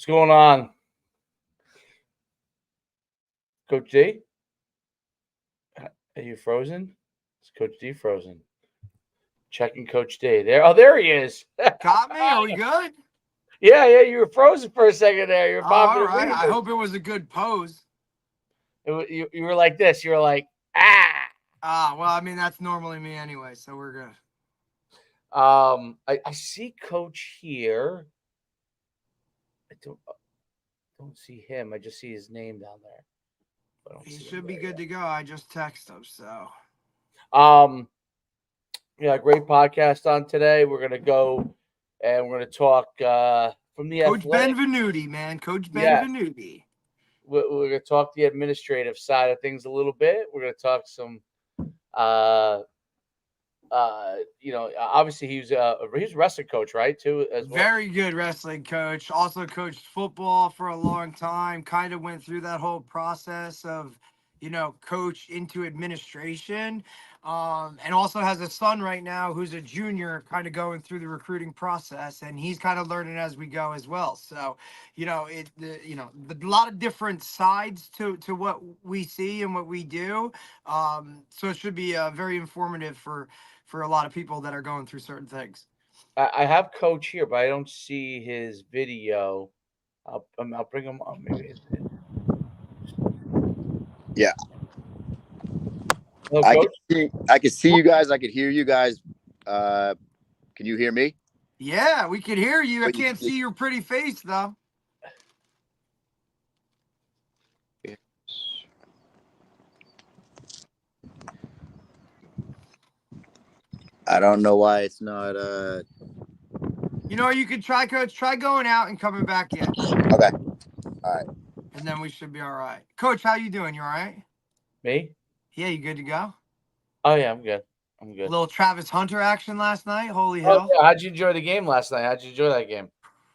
going on? Coach D? Are you frozen? Is Coach D frozen? Checking Coach D. There he is. Got me? Are we good? Yeah, you were frozen for a second there. You're all right. I hope it was a good pose. You were like this. You were like, ah. Well, I mean, that's normally me anyway, so we're good. I see Coach here. I don't see him. I just see his name down there. He should be good to go. I just texted him, so. Yeah, great podcast on today. We're gonna go and we're gonna talk from the Coach Benvenuti, man. Coach Benvenuti. We're gonna talk the administrative side of things a little bit. We're gonna talk some obviously he's a wrestling coach, right? Too, as well. Very good wrestling coach. Also coached football for a long time. Kind of went through that whole process of, coach into administration. And also has a son right now who's a junior, kind of going through the recruiting process, and he's kind of learning as we go as well. So, a lot of different sides to what we see and what we do. So it should be very informative for a lot of people that are going through certain things. I have Coach here, but I don't see his video. I'll bring him up. Maybe. Yeah. Hello, I can see you guys. I can hear you guys. Can you hear me? Yeah, we can hear you. I can't see your pretty face though. I don't know why it's not. You could try, Coach. Try going out and coming back in. Okay. All right. And then we should be all right. Coach, how you doing? You all right? Me? Yeah, you good to go? Oh yeah, I'm good. A little Travis Hunter action last night. Holy hell! Oh, yeah. How'd you enjoy the game last night? How'd you enjoy that game?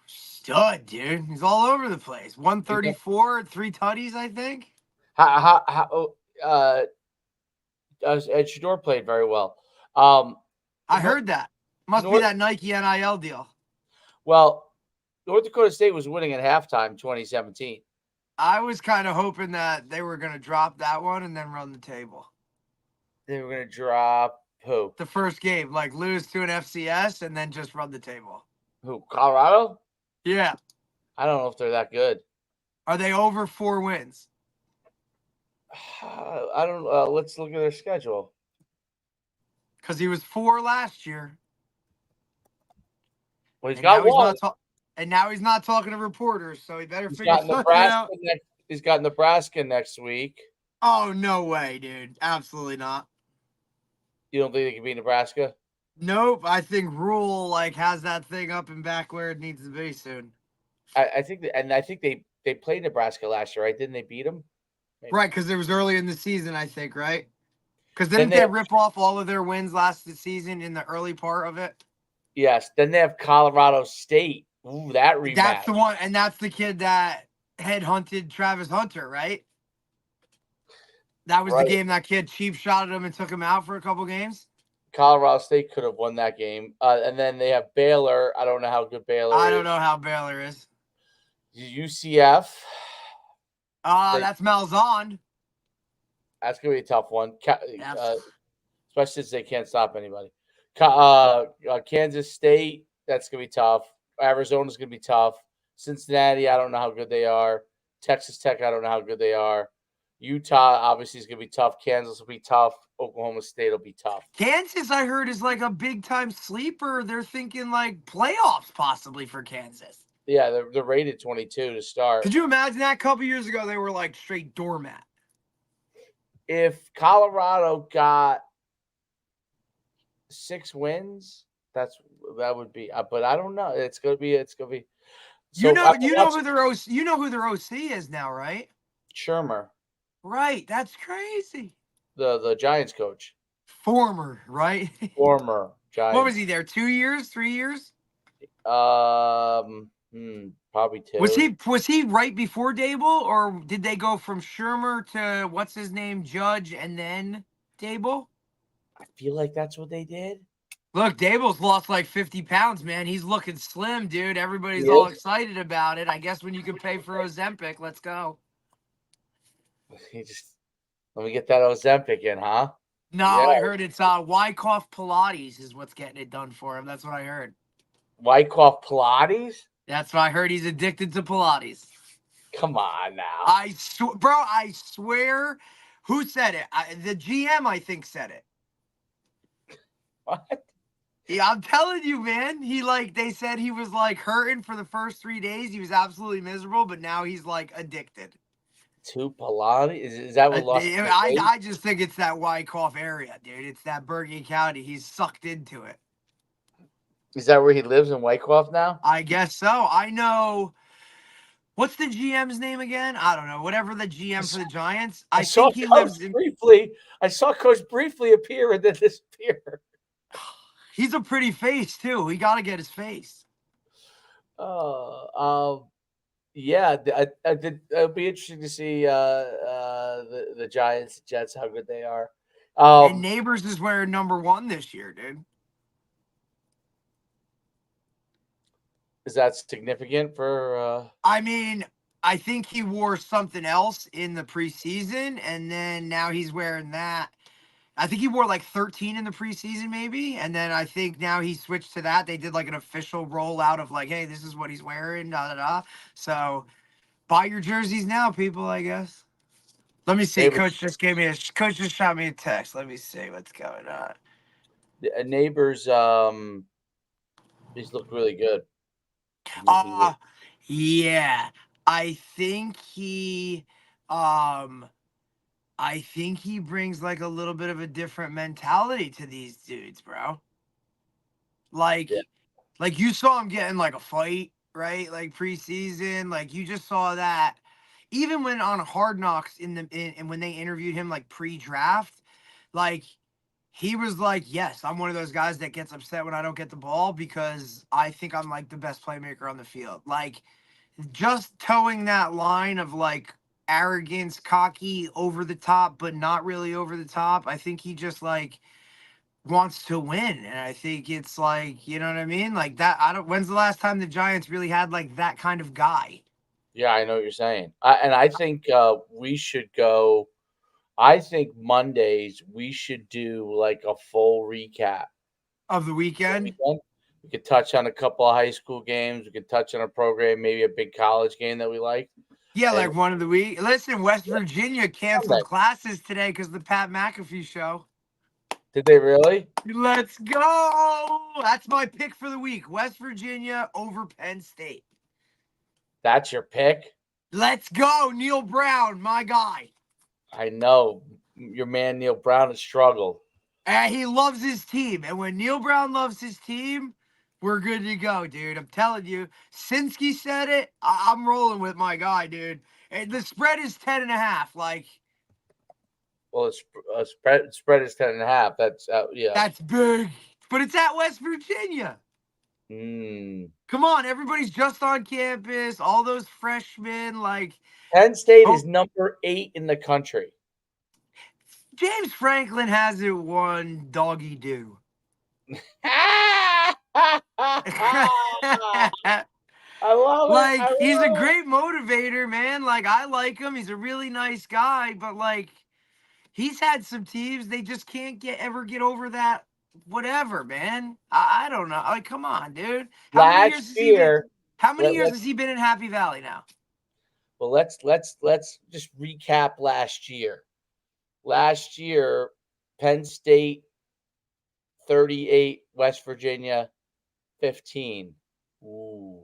Stud, dude. He's all over the place. 134, 3 tutties, I think. Ed Shador played very well. I heard that. Must be that Nike NIL deal. Well, North Dakota State was winning at halftime 2017. I was kind of hoping that they were going to drop that one and then run the table. They were going to drop who? The first game, like lose to an FCS and then just run the table. Who? Colorado? Yeah. I don't know if they're that good. Are they over 4 wins? I don't let's look at their schedule. Because he was 4 last year. Well, he's got one. And now he's not talking to reporters, so he better figure something out. He's got Nebraska next week. Oh, no way, dude. Absolutely not. You don't think they can beat Nebraska? Nope. I think Rule has that thing up and back where it needs to be soon. I think they played Nebraska last year, right? Didn't they beat them? Maybe. Right, because it was early in the season, I think, right? Because didn't they rip off all of their wins last season in the early part of it? Yes. Then they have Colorado State. Ooh, that rematch. That's the one, and that's the kid that headhunted Travis Hunter, right? That was the game that kid cheap shotted him and took him out for a couple games. Colorado State could have won that game. And then they have Baylor. I don't know how good Baylor is. I don't know how Baylor is. UCF. That's Malzahn. That's going to be a tough one. Especially since they can't stop anybody. Kansas State, that's going to be tough. Arizona's going to be tough. Cincinnati, I don't know how good they are. Texas Tech, I don't know how good they are. Utah, obviously, is going to be tough. Kansas will be tough. Oklahoma State will be tough. Kansas, I heard, is like a big-time sleeper. They're thinking playoffs possibly for Kansas. Yeah, they're rated 22 to start. Could you imagine that? A couple years ago, they were straight doormat. If Colorado got 6 wins, that would be. But I don't know. It's gonna be. So you know who their OC is now, right? Shermer. Right. That's crazy. The Giants coach. Former, right? Former Giants. What was he there? 2 years? 3 years? Probably 2. Was he right before Dable, or did they go from Shermer to Judge, and then Dable? I feel like that's what they did. Look, Dable's lost like 50 pounds, man. He's looking slim, dude. Everybody's He all is? excited about it. I guess when you can pay for Ozempic, let's go. Let me get that Ozempic in, huh? No, Yeah. I heard it's Wyckoff Pilates is what's getting it done for him. That's what I heard. Wyckoff Pilates? That's what I heard. He's addicted to Pilates. Come on now. Bro, I swear. Who said it? The GM, I think, said it. What? Yeah, I'm telling you, man. They said he was like hurting for the first 3 days. He was absolutely miserable, but now he's like addicted. To Pilates? Is that what lost him weight? I just think it's that Wyckoff area, dude. It's that Bergen County. He's sucked into it. Is that where he lives in Wyckoff now? I guess so. I know. What's the GM's name again? I don't know. Whatever the GM for the Giants. I think he lives in. Briefly. I saw Coach briefly appear and then disappear. He's a pretty face too. He got to get his face. Yeah. It'll be interesting to see the Giants, Jets, how good they are. And Neighbors is wearing number 1 this year, dude. Is that significant for? I mean, I think he wore something else in the preseason, and then now he's wearing that. I think he wore like 13 in the preseason, maybe. And then I think now he switched to that. They did like an official rollout of like, hey, this is what he's wearing, da da da. So buy your jerseys now, people, I guess. Let me see. Coach just shot me a text. Let me see what's going on. Neighbors, he's looked really good. Yeah. I think he brings like a little bit of a different mentality to these dudes, bro. Like you saw him getting like a fight, right? Like preseason, like you just saw that. Even when on Hard Knocks and when they interviewed him like pre-draft, like he was like, yes, I'm one of those guys that gets upset when I don't get the ball because I think I'm like the best playmaker on the field. Like just towing that line of like arrogance, cocky, over the top, but not really over the top. I think he just like wants to win. And I think it's like, you know what I mean? Like that. When's the last time the Giants really had like that kind of guy? Yeah, I know what you're saying. I think we should go. I think Mondays we should do like a full recap Of the weekend. We could touch on a couple of high school games. We could touch on a program, maybe a big college game that we like. Yeah, like one of the week. Listen, West Virginia canceled classes today because of the Pat McAfee show. Did they really? Let's go. That's my pick for the week. West Virginia over Penn State. That's your pick? Let's go. Neil Brown, my guy. I know. Your man Neil Brown has struggled. And he loves his team. And when Neil Brown loves his team, we're good to go, dude. I'm telling you. Sinsky said it. I'm rolling with my guy, dude. And the spread is 10.5. Like, well, spread is 10.5. That's yeah. That's big. But it's at West Virginia. Come on, everybody's just on campus. All those freshmen, like Penn State is number 8 in the country. James Franklin hasn't won doggy do. I love it. Like he's a great motivator, man. Like I like him. He's a really nice guy, but like he's had some teams they just can't ever get over that. Whatever, man. I don't know. Like, come on, dude. How many years has he been in Happy Valley now? Well, let's just recap last year. Last year, Penn State 38, West Virginia 15. Ooh.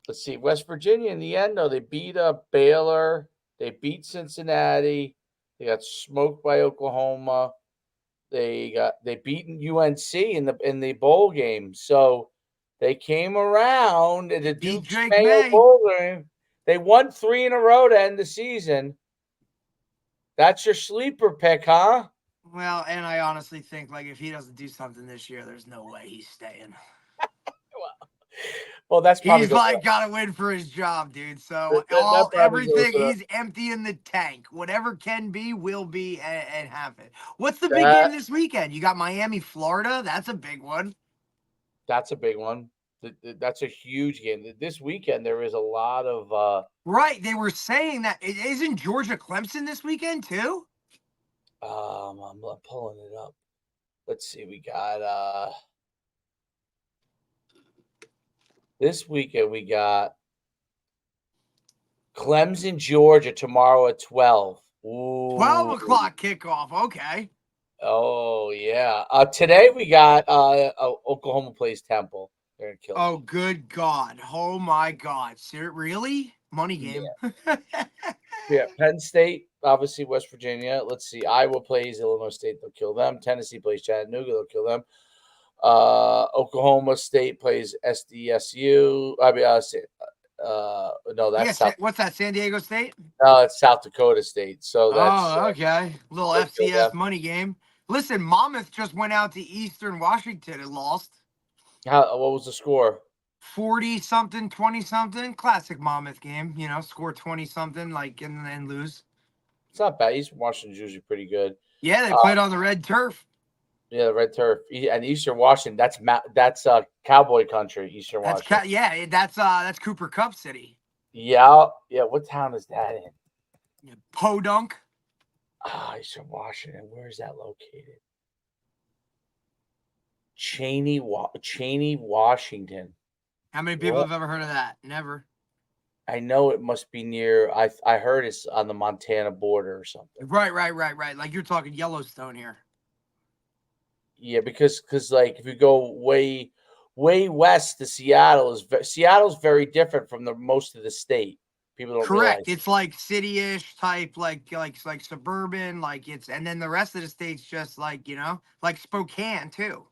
Let's see. West Virginia in the end, though, they beat up Baylor. They beat Cincinnati. They got smoked by Oklahoma. They beaten UNC in the bowl game. So they came around in the Duke Mayo Bowl game. They won 3 in a row to end the season. That's your sleeper pick, huh? Well, and I honestly think like if he doesn't do something this year, there's no way he's staying. Well, that's probably He's like got to win for his job, dude. So everything, he's emptying the tank. Whatever can be, will be, and happen. What's the big game this weekend? You got Miami, Florida. That's a big one. That's a big one. That's a huge game. This weekend there is a lot of right. They were saying that isn't Georgia Clemson this weekend too. I'm pulling it up. Let's see. We got this weekend. We got Clemson, Georgia tomorrow at 12. Ooh. 12 o'clock kickoff. Okay. Oh yeah. Today we got Oklahoma plays Temple. They're gonna kill. Oh, good God! Oh my God! Really? Money game. Yeah. Penn State, obviously West Virginia. Let's see. Iowa plays Illinois State. They'll kill them. Tennessee plays Chattanooga. They'll kill them. Oklahoma State plays SDSU. I mean, no, that's South. What's that? San Diego State? No, it's South Dakota State. So that's okay. Little FCS money game. Listen, Monmouth just went out to Eastern Washington and lost. What was the score? 40-something, 20-something. Classic Monmouth game. Score 20-something, like, and then lose. It's not bad. Eastern Washington's usually pretty good. Yeah, they played on the red turf. Yeah, the red turf. And Eastern Washington, that's cowboy country, Eastern Washington. That's Cooper Cup City. Yeah. What town is that in? Podunk. Eastern Washington. Where is that located? Cheney, Washington. How many people have ever heard of that? Never. I know it must be near. I heard it's on the Montana border or something. Right. Like you're talking Yellowstone here. Yeah, because like if you go way west to Seattle's very different from the most of the state. People don't Correct. realize. It's like city-ish type, like suburban, and then the rest of the state's just like like Spokane too.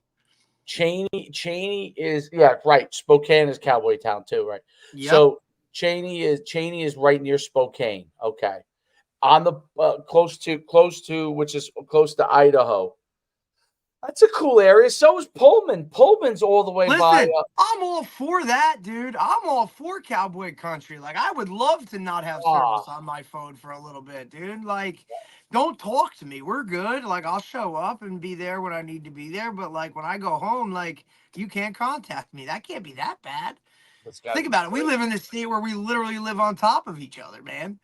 Cheney is right. Spokane is cowboy town too, right? Yep. So Cheney is right near Spokane. Okay, on the close to which is close to Idaho. That's a cool area. So is Pullman. Pullman's all the way by. I'm all for that, dude. I'm all for cowboy country. Like, I would love to not have service on my phone for a little bit, dude. Like, don't talk to me. We're good. Like, I'll show up and be there when I need to be there. But, like, when I go home, like, you can't contact me. That can't be that bad. Think about it. We live in this state where we literally live on top of each other, man.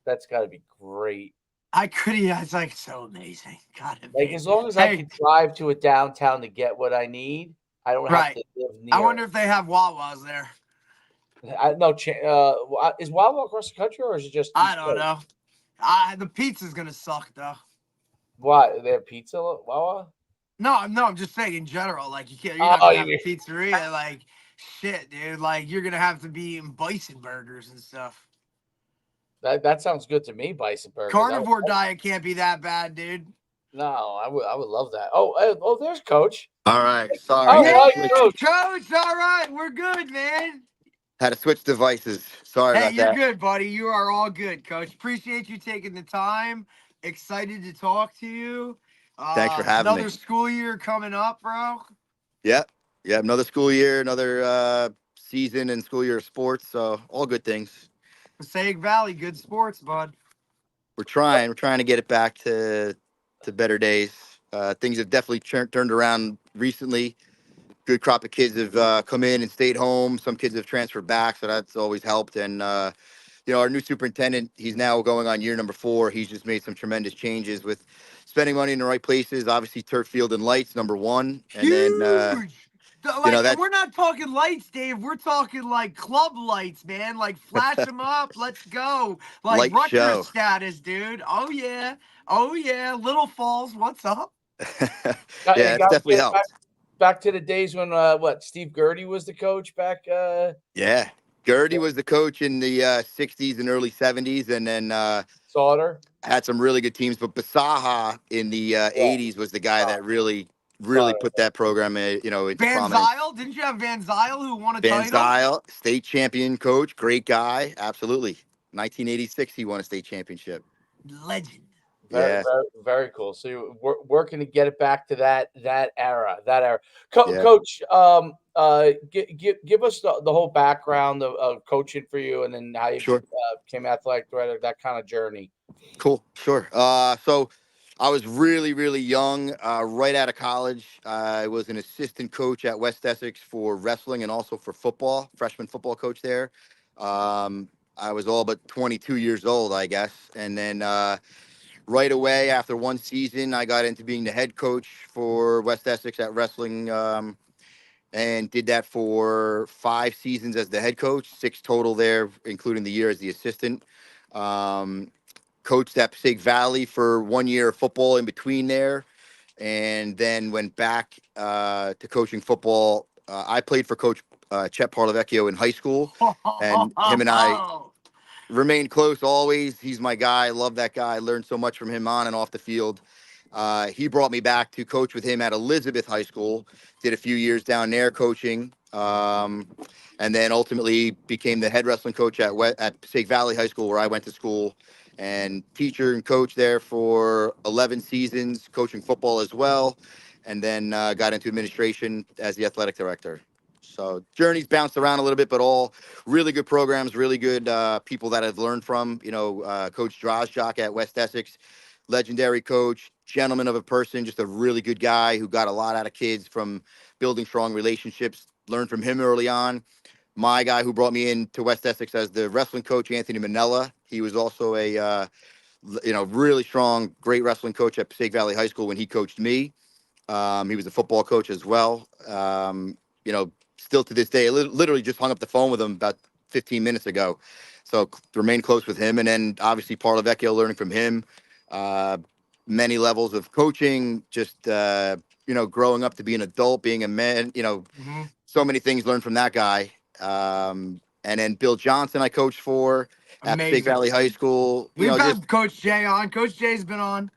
That's got to be great. It's like so amazing. God, like as long as I can drive to a downtown to get what I need, I don't have to live near. I wonder if they have Wawas there. Is Wawa across the country or is it just? I don't know. The pizza's gonna suck though. What? They have pizza Wawa? No, I'm just saying in general. Like you can't. You're not gonna have a pizzeria. Like shit, dude. Like you're gonna have to be eating bison burgers and stuff. That sounds good to me, bison burgers. Carnivore diet can't be that bad, dude. No, I would love that. Oh, there's Coach. All right, sorry. Coach. All right, we're good, man. Had to switch devices. Sorry about that. Hey, you're good, buddy. You are all good, Coach. Appreciate you taking the time. Excited to talk to you. Thanks for having me. Another school year coming up, bro. Yep. Another school year, another season and school year of sports. So all good things. Passaic Valley, good sports, bud. We're trying to get it back to better days. Things have definitely turned around recently. Good crop of kids have come in and stayed home. Some kids have transferred back, so that's always helped. And our new superintendent, he's now going on year number 4. He's just made some tremendous changes with spending money in the right places. Obviously, turf, field, and lights, number 1. And huge. Then we're not talking lights, Dave. We're talking like club lights, man. Like flash them up. Let's go. Like Rutgers status, dude. Oh yeah. Little Falls, what's up? Yeah, it's definitely helped. Back to the days when Steve Gertie was the coach back. Yeah, Gertie was the coach in the 60s and early 70s, and then Sauter had some really good teams. But Basaha in the 80s was the guy that really put that program, into Van prominence. Zyl, didn't you have Van Zyl who won a title? Van Zyl, state champion coach, great guy, absolutely. 1986, he won a state championship. Legend. Very, very cool. So you're working to get it back to that era. Coach, Give us the whole background of coaching for you, and then how you Sure. became athletic director, that kind of journey. Cool. Sure. So I was really, really young, right out of college. I was an assistant coach at West Essex for wrestling and also for football, freshman football coach there. I was all but 22 years old, I guess. And then right away after one season, I got into being the head coach for West Essex at wrestling, and did that for 5 seasons as the head coach, 6 total there, including the year as the assistant. Um, Coached at Passaic Valley for 1 year of football in between there, and then went back to coaching football. I played for Coach Chet Parlavecchio in high school, and him and I remained close always. He's my guy. I love that guy. I learned so much from him on and off the field. He brought me back to coach with him at Elizabeth High School. Did a few years down there coaching, and then ultimately became the head wrestling coach at Passaic Valley High School, where I went to school, and teacher and coach there for 11 seasons, coaching football as well, and then got into administration as the athletic director. So journeys bounced around a little bit, but all really good programs, really good people that I've learned from. Coach Drozjak at West Essex, legendary coach, gentleman of a person, just a really good guy who got a lot out of kids from building strong relationships. Learned from him early on. My guy who brought me into West Essex as the wrestling coach, Anthony Manella. He was also a really strong, great wrestling coach at Passaic Valley High School when he coached me. He was a football coach as well. Still to this day, I literally just hung up the phone with him about 15 minutes ago. So remain close with him. And then obviously Parlavecchio, learning from him. Many levels of coaching, just, growing up to be an adult, being a man, so many things learned from that guy. And then Bill Johnson, I coached for at Passaic Valley High School. We've had Coach Jay on. Coach Jay's been on.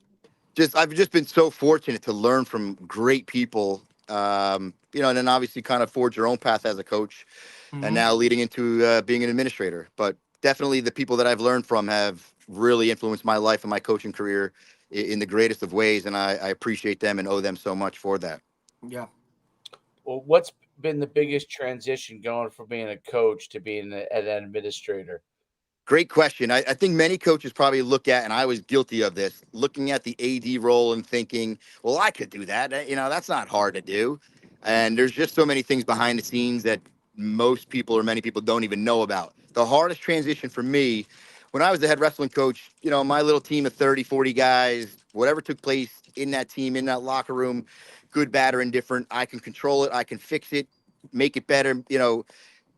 I've just been so fortunate to learn from great people, and then obviously kind of forge your own path as a coach, and now leading into being an administrator. But definitely the people that I've learned from have really influenced my life and my coaching career in the greatest of ways, and I appreciate them and owe them so much for that. Yeah. Well, what's been the biggest transition going from being a coach to being an administrator? Great question. I think many coaches probably look at, and I was guilty of this, looking at the AD role and thinking, well, I could do that. That's not hard to do. And there's just so many things behind the scenes that most people or many people don't even know about. The hardest transition for me, when I was the head wrestling coach, my little team of 30, 40 guys, whatever took place in that team, in that locker room, good, bad, or indifferent, I can control it. I can fix it, make it better,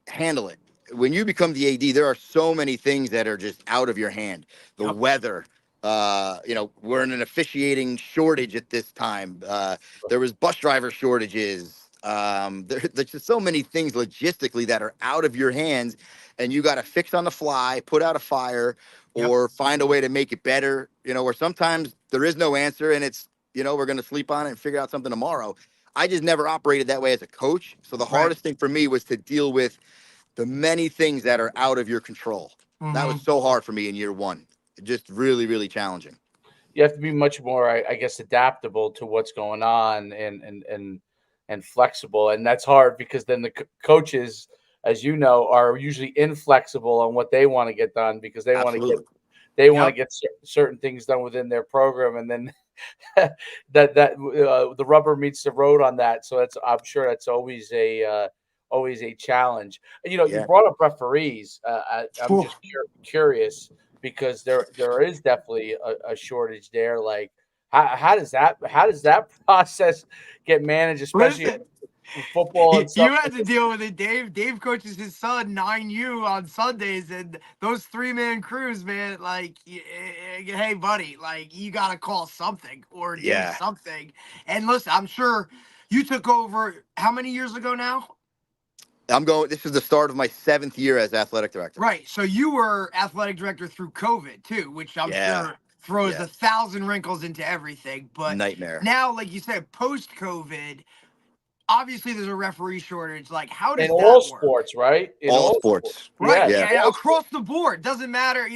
handle it. When you become the AD, there are so many things that are just out of your hand. The weather, we're in an officiating shortage at this time. There was bus driver shortages. There's just so many things logistically that are out of your hands, and you got to fix on the fly, put out a fire, or find a way to make it better. Or sometimes there is no answer, and it's, we're going to sleep on it and figure out something tomorrow. I just never operated that way as a coach. So the hardest thing for me was to deal with the many things that are out of your control. That was so hard for me in year one. Just really, really challenging. You have to be much more, I guess, adaptable to what's going on and flexible. And that's hard because then the coaches, as you know, are usually inflexible on what they want to get done because they want to get certain things done within their program, and then the rubber meets the road on that. So I'm sure that's always a challenge. You brought up referees. I'm just curious because there is definitely a shortage there. Like, how does that process get managed, especially in football and stuff? You had to deal with it, Dave. Dave coaches his son 9U on Sundays, and those 3-man crews, man. Like, hey, buddy, like you got to call something or do something. And listen, I'm sure you took over how many years ago now? This is the start of my 7th year as athletic director. Right. So you were athletic director through COVID too, which I'm sure throws 1,000 wrinkles into everything. But nightmare. Now, like you said, post-COVID, obviously there's a referee shortage. Like, how does in that all work? sports, right? In all sports. Right. Yeah. Across the board. Doesn't matter,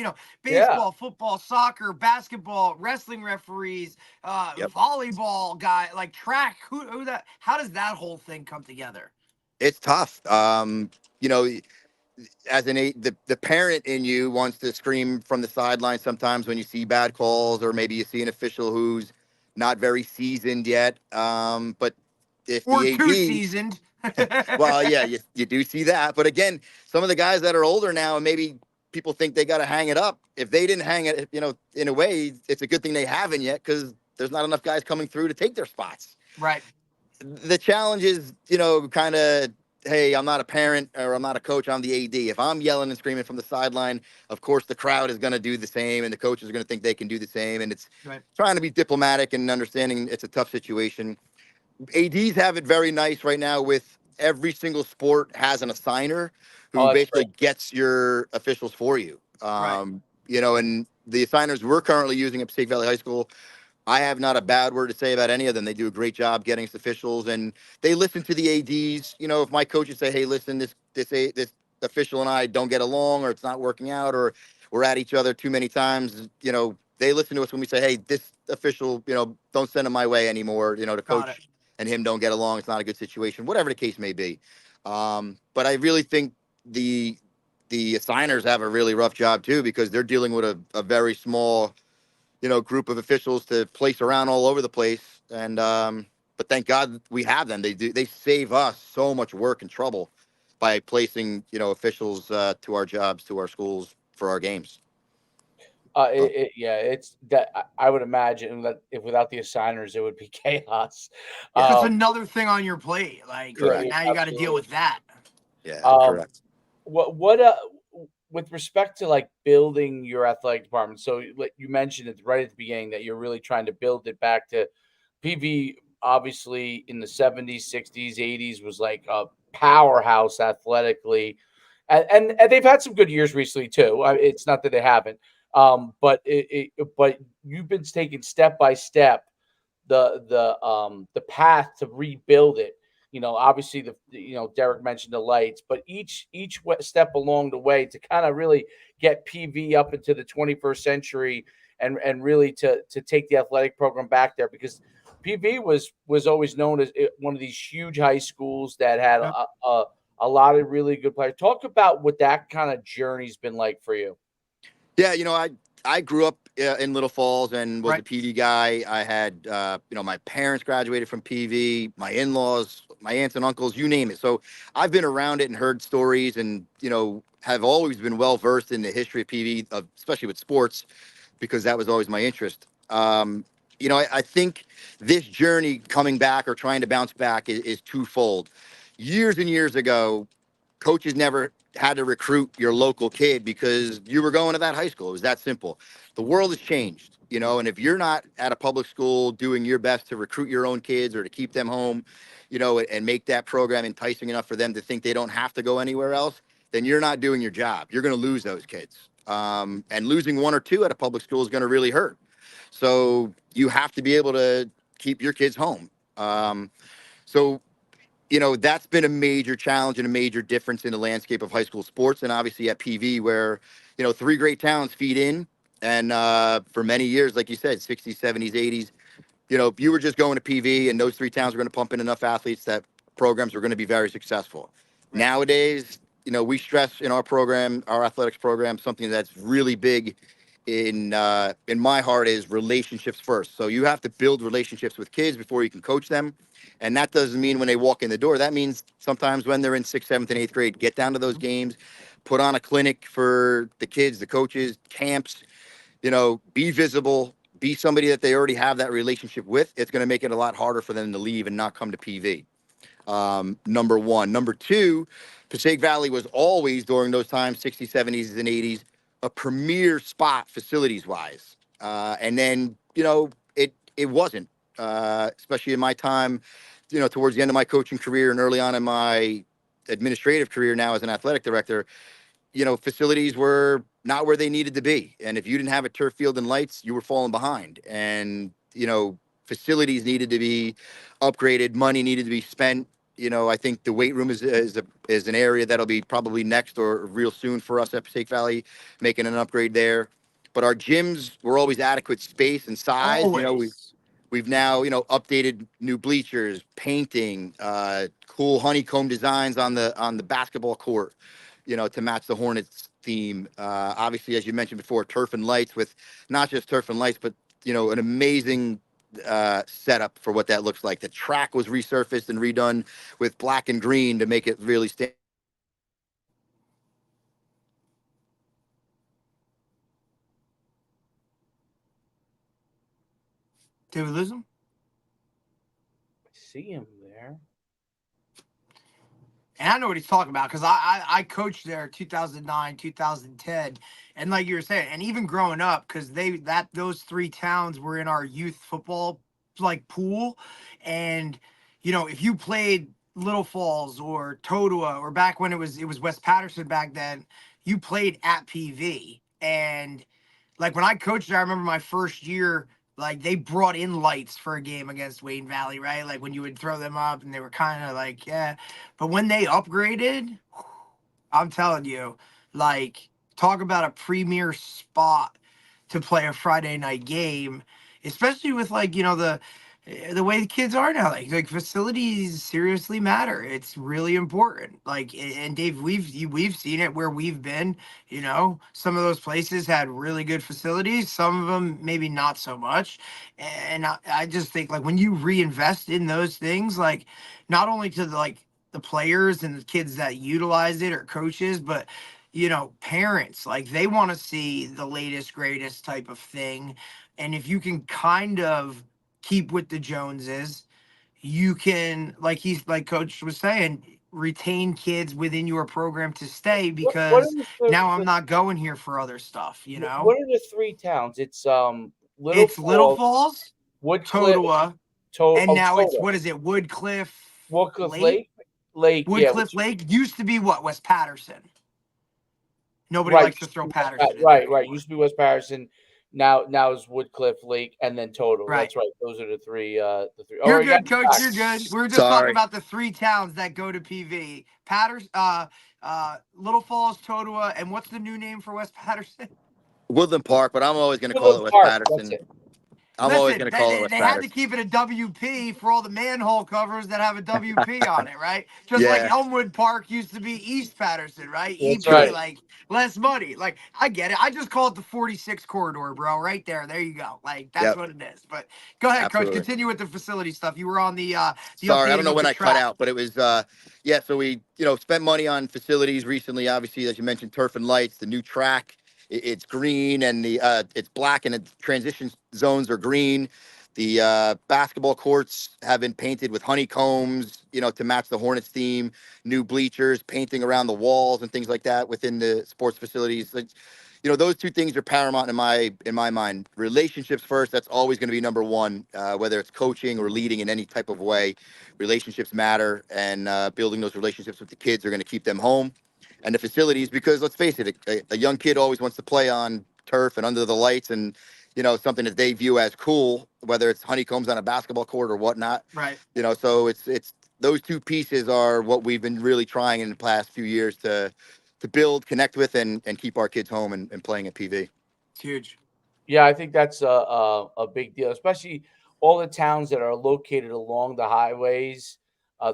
baseball, football, soccer, basketball, wrestling referees, volleyball guy, like track. How does that whole thing come together? It's tough. You know, as the parent in you wants to scream from the sideline sometimes when you see bad calls, or maybe you see an official who's not very seasoned yet. But if Or the too AD, seasoned. well, yeah, you do see that. But again, some of the guys that are older now, and maybe people think they got to hang it up. If they didn't hang it, in a way, it's a good thing they haven't yet, because there's not enough guys coming through to take their spots. Right. The challenge is, kind of, hey, I'm not a parent or I'm not a coach, I'm the AD. If I'm yelling and screaming from the sideline, of course the crowd is going to do the same, and the coaches are going to think they can do the same. And it's Right. trying to be diplomatic and understanding it's a tough situation. ADs have it very nice right now with every single sport has an assigner Oh, who that's basically great. gets your officials for you. Right. And the assigners we're currently using at Passaic Valley High School, I have not a bad word to say about any of them. They do a great job getting us officials, and they listen to the ADs. If my coaches say, "Hey, listen, this official and I don't get along, or it's not working out, or we're at each other too many times," they listen to us when we say, "Hey, this official, don't send him my way anymore." The Got it. coach and him don't get along. It's not a good situation, whatever the case may be. But I really think the assigners have a really rough job too, because they're dealing with a very small group of officials to place around all over the place. And but thank God we have them. They save us so much work and trouble by placing officials to our jobs, to our schools, for our games. Yeah, it's that I would imagine that if without the assigners, it would be chaos. Yeah, Just Um, another thing on your plate. Like yeah, correct. yeah, now you got to deal absolutely. with that. Yeah, Um, correct. what with respect to like building your athletic department? So like you mentioned it right at the beginning that you're really trying to build it back to PV. Obviously, in the 70s, 60s, 80s was like a powerhouse athletically, and they've had some good years recently too. It's not that they haven't, but you've been taking step by step the path to rebuild it. Obviously Derek mentioned the lights, but each step along the way to kind of really get PV up into the 21st century and really to take the athletic program back there, because PV was always known as one of these huge high schools that had Yep. a lot of really good players. Talk about what that kind of journey's been like for you. Yeah, I grew up in Little Falls and was a Right. PV guy. I had my parents graduated from PV, my in-laws, my aunts and uncles, you name it. So I've been around it and heard stories, and have always been well versed in the history of PV, especially with sports, because that was always my interest. I think this journey coming back or trying to bounce back is twofold. Years and years ago, coaches never had to recruit your local kid because you were going to that high school. It was that simple. The world has changed, and if you're not at a public school doing your best to recruit your own kids or to keep them home, and make that program enticing enough for them to think they don't have to go anywhere else, then you're not doing your job. You're going to lose those kids. And losing one or two at a public school is going to really hurt. So you have to be able to keep your kids home. So that's been a major challenge and a major difference in the landscape of high school sports. And obviously at PV, where, three great towns feed in. And for many years, like you said, 60s, 70s, 80s, if you were just going to PV and those three towns were going to pump in enough athletes, that programs were going to be very successful. Right. Nowadays, we stress in our program, our athletics program, something that's really big in my heart is relationships first. So you have to build relationships with kids before you can coach them. And that doesn't mean when they walk in the door. That means sometimes when they're in sixth, seventh, and eighth grade, get down to those games, put on a clinic for the kids, the coaches, camps, be visible, be somebody that they already have that relationship with. It's going to make it a lot harder for them to leave and not come to PV. Number one. Number two, Passaic Valley was always, during those times, 60s, 70s, and 80s, a premier spot facilities wise. And then, it wasn't, especially in my time, towards the end of my coaching career and early on in my administrative career now as an athletic director, facilities were not where they needed to be. And if you didn't have a turf field and lights, you were falling behind. And, facilities needed to be upgraded, money needed to be spent. I think the weight room is an area that'll be probably next or real soon for us at Passaic Valley, making an upgrade there. But our gyms were always adequate space and size. We Always. We've now, updated new bleachers, painting, cool honeycomb designs on the basketball court, to match the Hornets theme. Obviously, as you mentioned before, turf and lights, with not just turf and lights, but an amazing setup for what that looks like. The track was resurfaced and redone with black and green to make it really stand. Did we lose him? I see him there. And I know what he's talking about because I coached there 2009, 2010. And like you were saying, and even growing up, because those three towns were in our youth football like pool. And, if you played Little Falls or Totowa, or back when it was West Patterson back then, you played at PV. And like when I coached there, I remember my first year, like they brought in lights for a game against Wayne Valley, right? Like when you would throw them up and they were kind of like, yeah. But when they upgraded, I'm telling you, like, talk about a premier spot to play a Friday night game, especially with like, the way the kids are now. Like facilities seriously matter. It's really important. Like, and Dave, we've seen it where we've been. Some of those places had really good facilities. Some of them maybe not so much. And I just think like when you reinvest in those things, like not only to the players and the kids that utilize it or coaches, but parents, like they want to see the latest greatest type of thing. And if you can kind of keep with the Joneses, you can, like Coach was saying, retain kids within your program to stay, What are because the, now I'm not going here for other stuff. what are the three towns? It's Little It's Little Falls, Falls, Woodcliff, Totowa, and now it's, what is it, Woodcliff Woodcliff Lake? Lake, yeah, Woodcliff Lake used to be what? West Patterson. Nobody right, likes to throw Patterson in there right. anymore. Used to be West Patterson. Now is Woodcliff Lake and then Total. Right. That's right. Those are the three. Oh, You're you got good, me Coach. back. You're good. We were just talking Sorry. about the three towns that go to PV: Patterson, Little Falls, Totowa, and what's the new name for West Patterson? Woodland Park, but I'm always going to call Woodland it West Park, that's Patterson. it. I'm always Listen, going to call it they, West they had to Patterson. keep it a WP for all the manhole covers that have a WP on it, right? Just like Yeah. Elmwood Park used to be East Patterson, right? That's EP, right. like less money. Like I get it. I just call it the 46 corridor, bro. Right there. There you go. Like that's Yep. what it is. But go ahead, Coach. Absolutely. Continue with the facility stuff. You were on the Sorry, I don't updating know of when the I cut track. out, but it was yeah. So we spent money on facilities recently. Obviously, as you mentioned, turf and lights, the new track. It's green and it's black and the transition zones are green. The basketball courts have been painted with honeycombs, to match the Hornets theme. New bleachers, painting around the walls and things like that within the sports facilities. Those two things are paramount in my mind. Relationships first. That's always going to be number one, whether it's coaching or leading in any type of way. Relationships matter, and building those relationships with the kids are going to keep them home. And the facilities, because let's face it, a young kid always wants to play on turf and under the lights, and something that they view as cool, whether it's honeycombs on a basketball court or whatnot. Right. So it's those two pieces are what we've been really trying in the past few years to build, connect with, and keep our kids home and playing at PV. It's huge. Yeah, I think that's a big deal, especially all the towns that are located along the highways,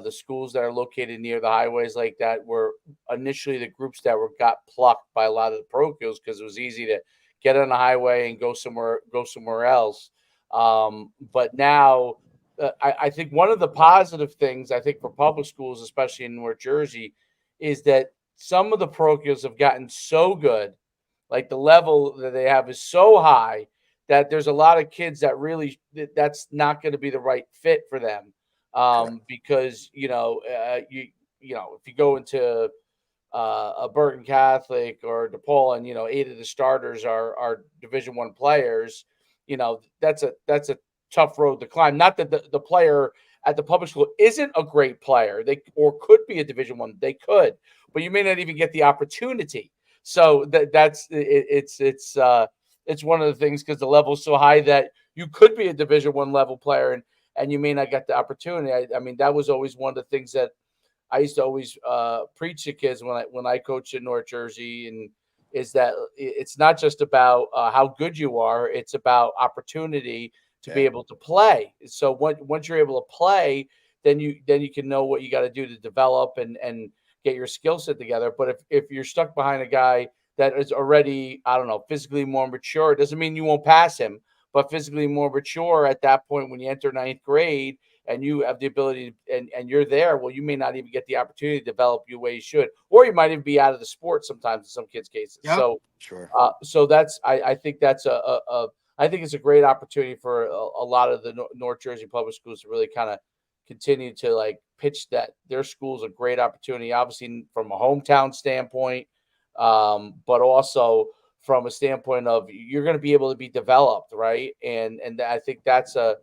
the schools that are located near the highways like that were initially the groups that got plucked by a lot of the parochials because it was easy to get on the highway and go somewhere else. But now, I think one of the positive things I think for public schools, especially in North Jersey, is that some of the parochials have gotten so good, like the level that they have is so high that there's a lot of kids that really that's not going to be the right fit for them, because if you go into a Bergen Catholic or DePaul, and 8 of the starters are Division I players, that's a tough road to climb. Not that the player at the public school isn't a great player, they or could be a Division I, they could, but you may not even get the opportunity. So it's one of the things, because the level is so high that you could be a Division I level player, and you may not get the opportunity. I mean, that was always one of the things that I used to always preach to kids when I coached in North Jersey, and is that it's not just about how good you are; it's about opportunity to be able to play. So once you're able to play, then you can know what you got to do to develop and get your skill set together. But if you're stuck behind a guy that is already, I don't know, physically more mature, it doesn't mean you won't pass him, but physically more mature at that point when you enter ninth grade and you have the ability and you're there, well, you may not even get the opportunity to develop you the way you should, or you might even be out of the sport sometimes in some kids' cases. Yep. So Sure. so that's I think that's I think it's a great opportunity for a lot of the North Jersey public schools to really kind of continue to like pitch that their school's a great opportunity, obviously from a hometown standpoint, but also from a standpoint of you're going to be able to be developed, right? And I think that's a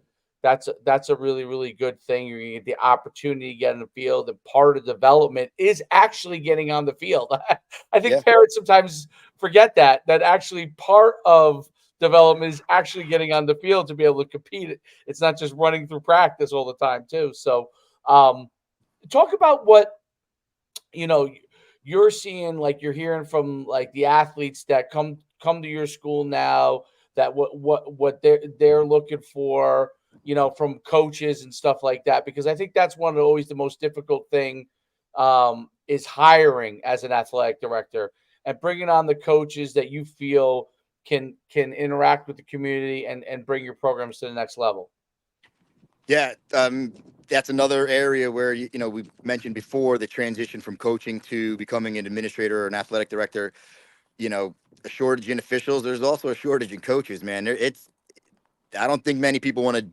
really really good thing. You're going to get the opportunity to get in the field, and part of development is actually getting on the field. I think parents sometimes forget that actually part of development is actually getting on the field to be able to compete. It's not just running through practice all the time too. So talk about what you know you're seeing, like you're hearing from like the athletes that come to your school now, that what they're looking for, from coaches and stuff like that, because I think that's one of always the most difficult thing, is hiring as an athletic director and bringing on the coaches that you feel can interact with the community and bring your programs to the next level. Yeah, that's another area where we mentioned before the transition from coaching to becoming an administrator or an athletic director. A shortage in officials. There's also a shortage in coaches, man. I don't think many people want to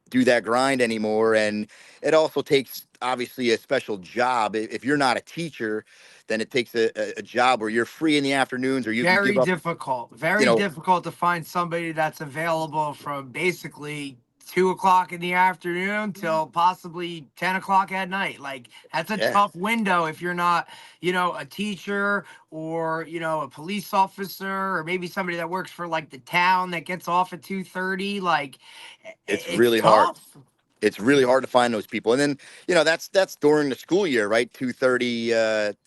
do that grind anymore, and it also takes obviously a special job. If you're not a teacher, then it takes a job where you're free in the afternoons, or you can Very give up. difficult. Very difficult to find somebody that's available from basically 2 o'clock in the afternoon till possibly 10 o'clock at night. Like that's a tough window if you're not, a teacher or a police officer or maybe somebody that works for like the town that gets off at 2:30. Like It's it's really hard. tough. It's really hard to find those people. And then, that's during the school year, right? 2:30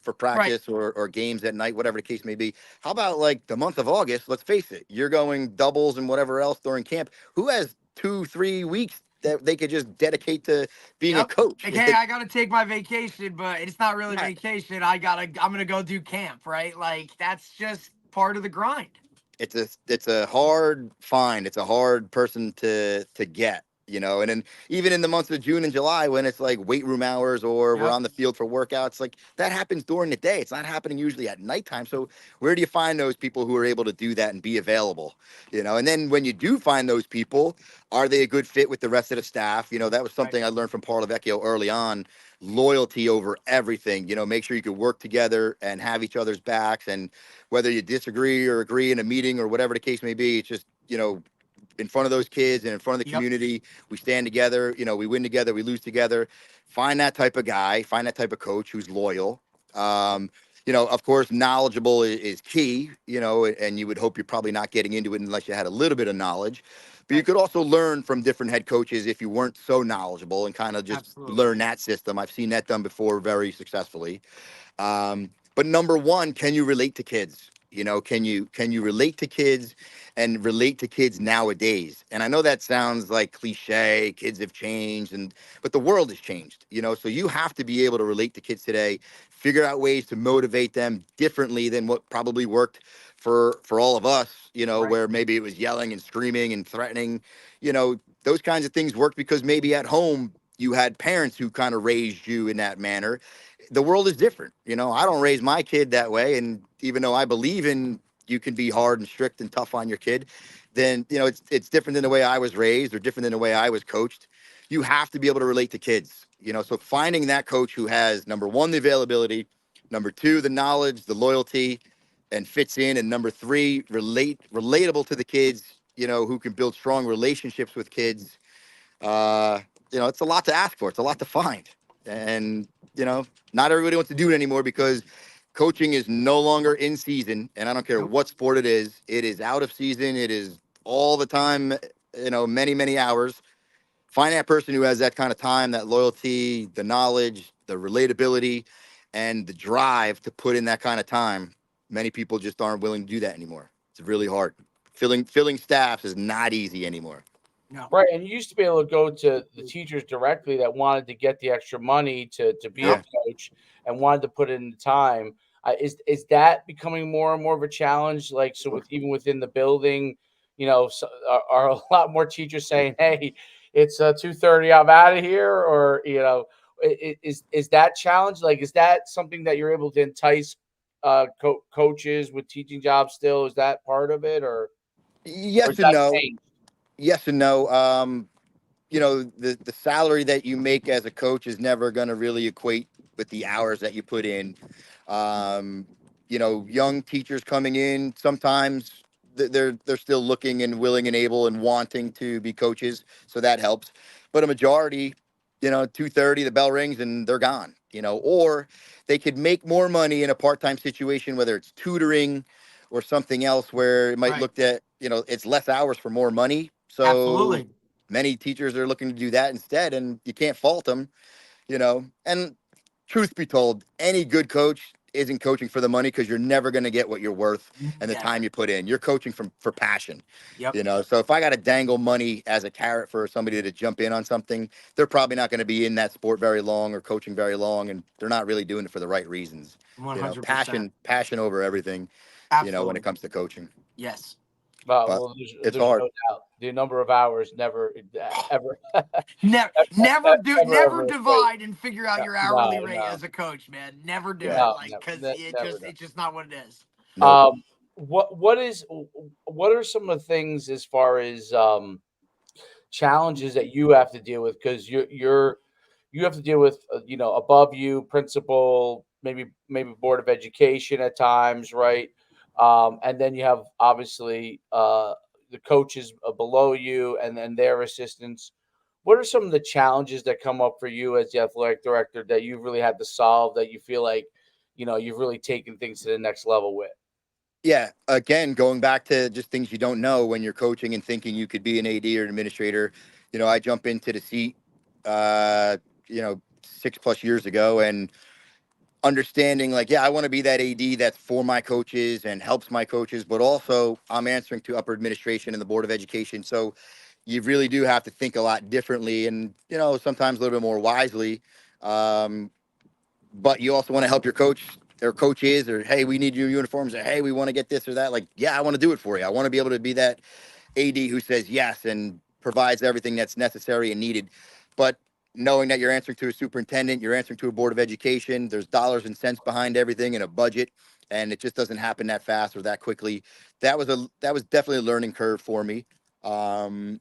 for Right. practice or games at night, whatever the case may be. How about like the month of August? Let's face it, you're going doubles and whatever else during camp. Who has 2-3 weeks that they could just dedicate to being a Yep. coach? Like, hey, I gotta take my vacation, but it's not really Yeah. vacation. I'm gonna go do camp, right? Like that's just part of the grind. It's a hard find. It's a hard person to get, and then even in the months of June and July when it's like weight room hours or we're Yep. on the field for workouts, like that happens during the day. It's not happening usually at nighttime. So where do you find those people who are able to do that and be available? And then when you do find those people, are they a good fit with the rest of the staff? That was Right. something I learned from Paolo Vecchio early on. Loyalty over everything. Make sure you can work together and have each other's backs, and whether you disagree or agree in a meeting or whatever the case may be, it's just, in front of those kids and in front of the Yep. community, we stand together, we win together, we lose together. Find that type of guy, find that type of coach who's loyal. Of course, knowledgeable is key, and you would hope you're probably not getting into it unless you had a little bit of knowledge. But you could also learn from different head coaches if you weren't so knowledgeable and kind of just Absolutely. learn that system. I've seen that done before very successfully. But number one, can you relate to kids? Can you relate to kids and relate to kids nowadays? And I know that sounds like cliche, kids have changed, but the world has changed, so you have to be able to relate to kids today, figure out ways to motivate them differently than what probably worked for all of us, Right. where maybe it was yelling and screaming and threatening. Those kinds of things worked because maybe at home you had parents who kind of raised you in that manner. The world is different. I don't raise my kid that way. And even though I believe in you can be hard and strict and tough on your kid, then, it's different than the way I was raised or different than the way I was coached. You have to be able to relate to kids, so finding that coach who has, number one, the availability, number two, the knowledge, the loyalty, and fits in, and number three, relatable to the kids, who can build strong relationships with kids. It's a lot to ask for. It's a lot to find. And, not everybody wants to do it anymore because coaching is no longer in season. And I don't care Nope. what sport it is out of season. It is all the time, many, many hours. Find that person who has that kind of time, that loyalty, the knowledge, the relatability, and the drive to put in that kind of time. Many people just aren't willing to do that anymore. It's really hard. Filling staffs is not easy anymore. No. Right, and you used to be able to go to the teachers directly that wanted to get the extra money to be a Yep. coach and wanted to put in the time. Is that becoming more and more of a challenge? Like, so with even within the building, so are a lot more teachers saying, "Hey, it's 2:30, I'm out of here," or is that challenge? Like, is that something that you're able to entice coaches with teaching jobs still? Is that part of it, or is Yes and that no. changed? Yes and no. The salary that you make as a coach is never going to really equate with the hours that you put in. Um, young teachers coming in, sometimes they're still looking and willing and able and wanting to be coaches, so that helps. But a majority, 2:30, the bell rings and they're gone. Or they could make more money in a part-time situation, whether it's tutoring or something else, where it might Right. look at, it's less hours for more money. So Absolutely. many teachers are looking to do that instead, and you can't fault them. And truth be told, any good coach isn't coaching for the money, because you're never going to get what you're worth and the time Never. you put in. You're coaching for passion. Yep. So if I got to dangle money as a carrot for somebody to jump in on something, they're probably not going to be in that sport very long or coaching very long, and they're not really doing it for the right reasons. 100%. Passion over everything, when it Absolutely. comes to coaching. Yes. But Well, it's there's hard. no doubt. The number of hours never ever Never, never ever equate. divide and figure out your No, hourly rate no, as a coach, man. Never do Yeah. it, no, like, never, because never. it's just not what it is. Nope. Um, what are some of the things as far as challenges that you have to deal with, because you have to deal with above you principal, maybe board of education at times, right? And then you have obviously the coaches below you, and then their assistants. What are some of the challenges that come up for you as the athletic director that you've really had to solve, that you feel like you've really taken things to the next level with? Yeah, again, going back to just things you don't know when you're coaching and thinking you could be an AD or an administrator. I jump into the seat, uh, 6+ years ago, and understanding, like, yeah, I want to be that AD that's for my coaches and helps my coaches, but also I'm answering to upper administration and the board of education. So you really do have to think a lot differently, and sometimes a little bit more wisely. Um, but you also want to help your coach or coaches, or, hey, we need your uniforms, or, hey, we want to get this or that. Like, yeah, I want to do it for you. I want to be able to be that AD who says yes and provides everything that's necessary and needed. But knowing that you're answering to a superintendent, you're answering to a board of education, there's dollars and cents behind everything and a budget, and it just doesn't happen that fast or that quickly. That was definitely a learning curve for me. Um,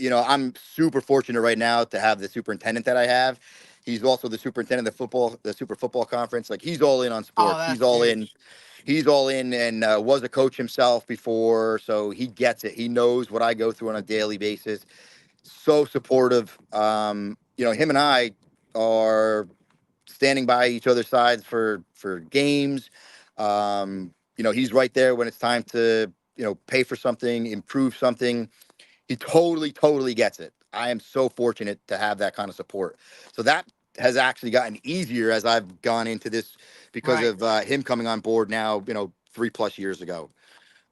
I'm super fortunate right now to have the superintendent that I have. He's also the superintendent of the Super Football Conference. Like, he's all in on Oh, sports. He's that's all in. huge. He's all in, and was a coach himself before, so he gets it. He knows what I go through on a daily basis. So supportive. Him and I are standing by each other's sides for games. He's right there when it's time to pay for something, improve something. He totally gets it. I am so fortunate to have that kind of support. So that has actually gotten easier as I've gone into this, because Right. of him coming on board now, 3+ years ago.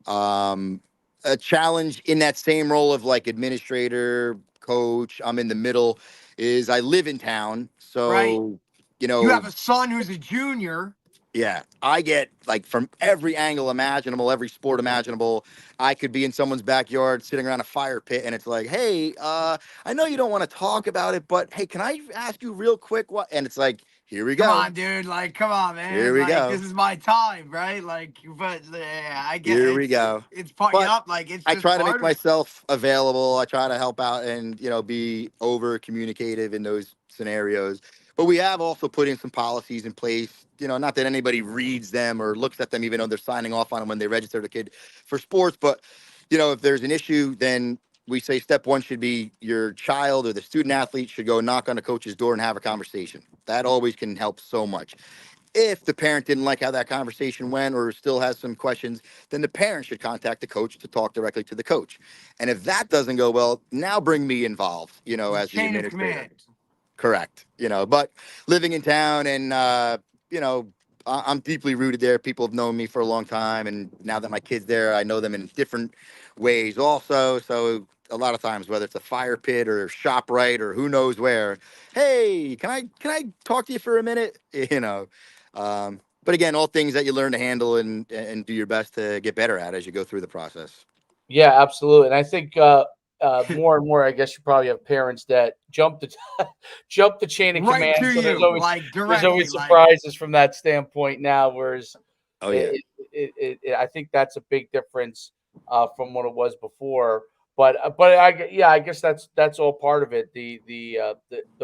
Um, a challenge in that same role of, like, administrator, coach, I'm in the middle, is I live in town. Right. So, You have a son who's a junior. yeah, I get, like, from every angle imaginable, every sport imaginable. I could be in someone's backyard sitting around a fire pit, and it's like, hey, I know you don't want to talk about it, but hey, can I ask you real quick what? And it's like, here we Come go. on, dude. Like, come on, Here man. we Like, go. this is my time, right? Like, but yeah, I get Here we go. it's part. But Yep. Like, it's I just try to make part of it. myself available. I try to help out and, be over communicative in those scenarios. But we have also put in some policies in place, not that anybody reads them or looks at them, even though they're signing off on them when they register the kid for sports. But, if there's an issue, then we say step one should be your child or the student athlete should go knock on the coach's door and have a conversation. That always can help so much. If the parent didn't like how that conversation went or still has some questions, then the parent should contact the coach to talk directly to the coach. And if that doesn't go well, now bring me involved, The as the chain of administrator. command. Correct. But living in town, and, you know, I'm deeply rooted there. People have known me for a long time. And now that my kid's there, I know them in different ways also. So, a lot of times, whether it's a fire pit or ShopRite or who knows where. Hey, can I talk to you for a minute? You know, but again, all things that you learn to handle and do your best to get better at as you go through the process. Yeah, absolutely. And I think more and more, I guess you probably have parents that jump the jump the chain of Right command. to So you, like there's directly, always like, surprises from that standpoint now. Whereas Oh yeah, I think that's a big difference from what it was before. But I guess that's all part of it. The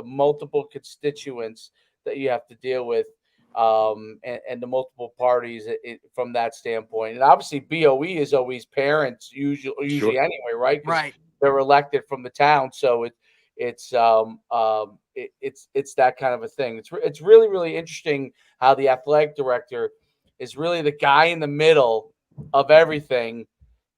multiple constituents that you have to deal with, and the multiple parties from that standpoint. And obviously, BOE is always parents sure. usually anyway, right? Because right. they're elected from the town, so it's that kind of a thing. It's really really interesting how the athletic director is really the guy in the middle of everything,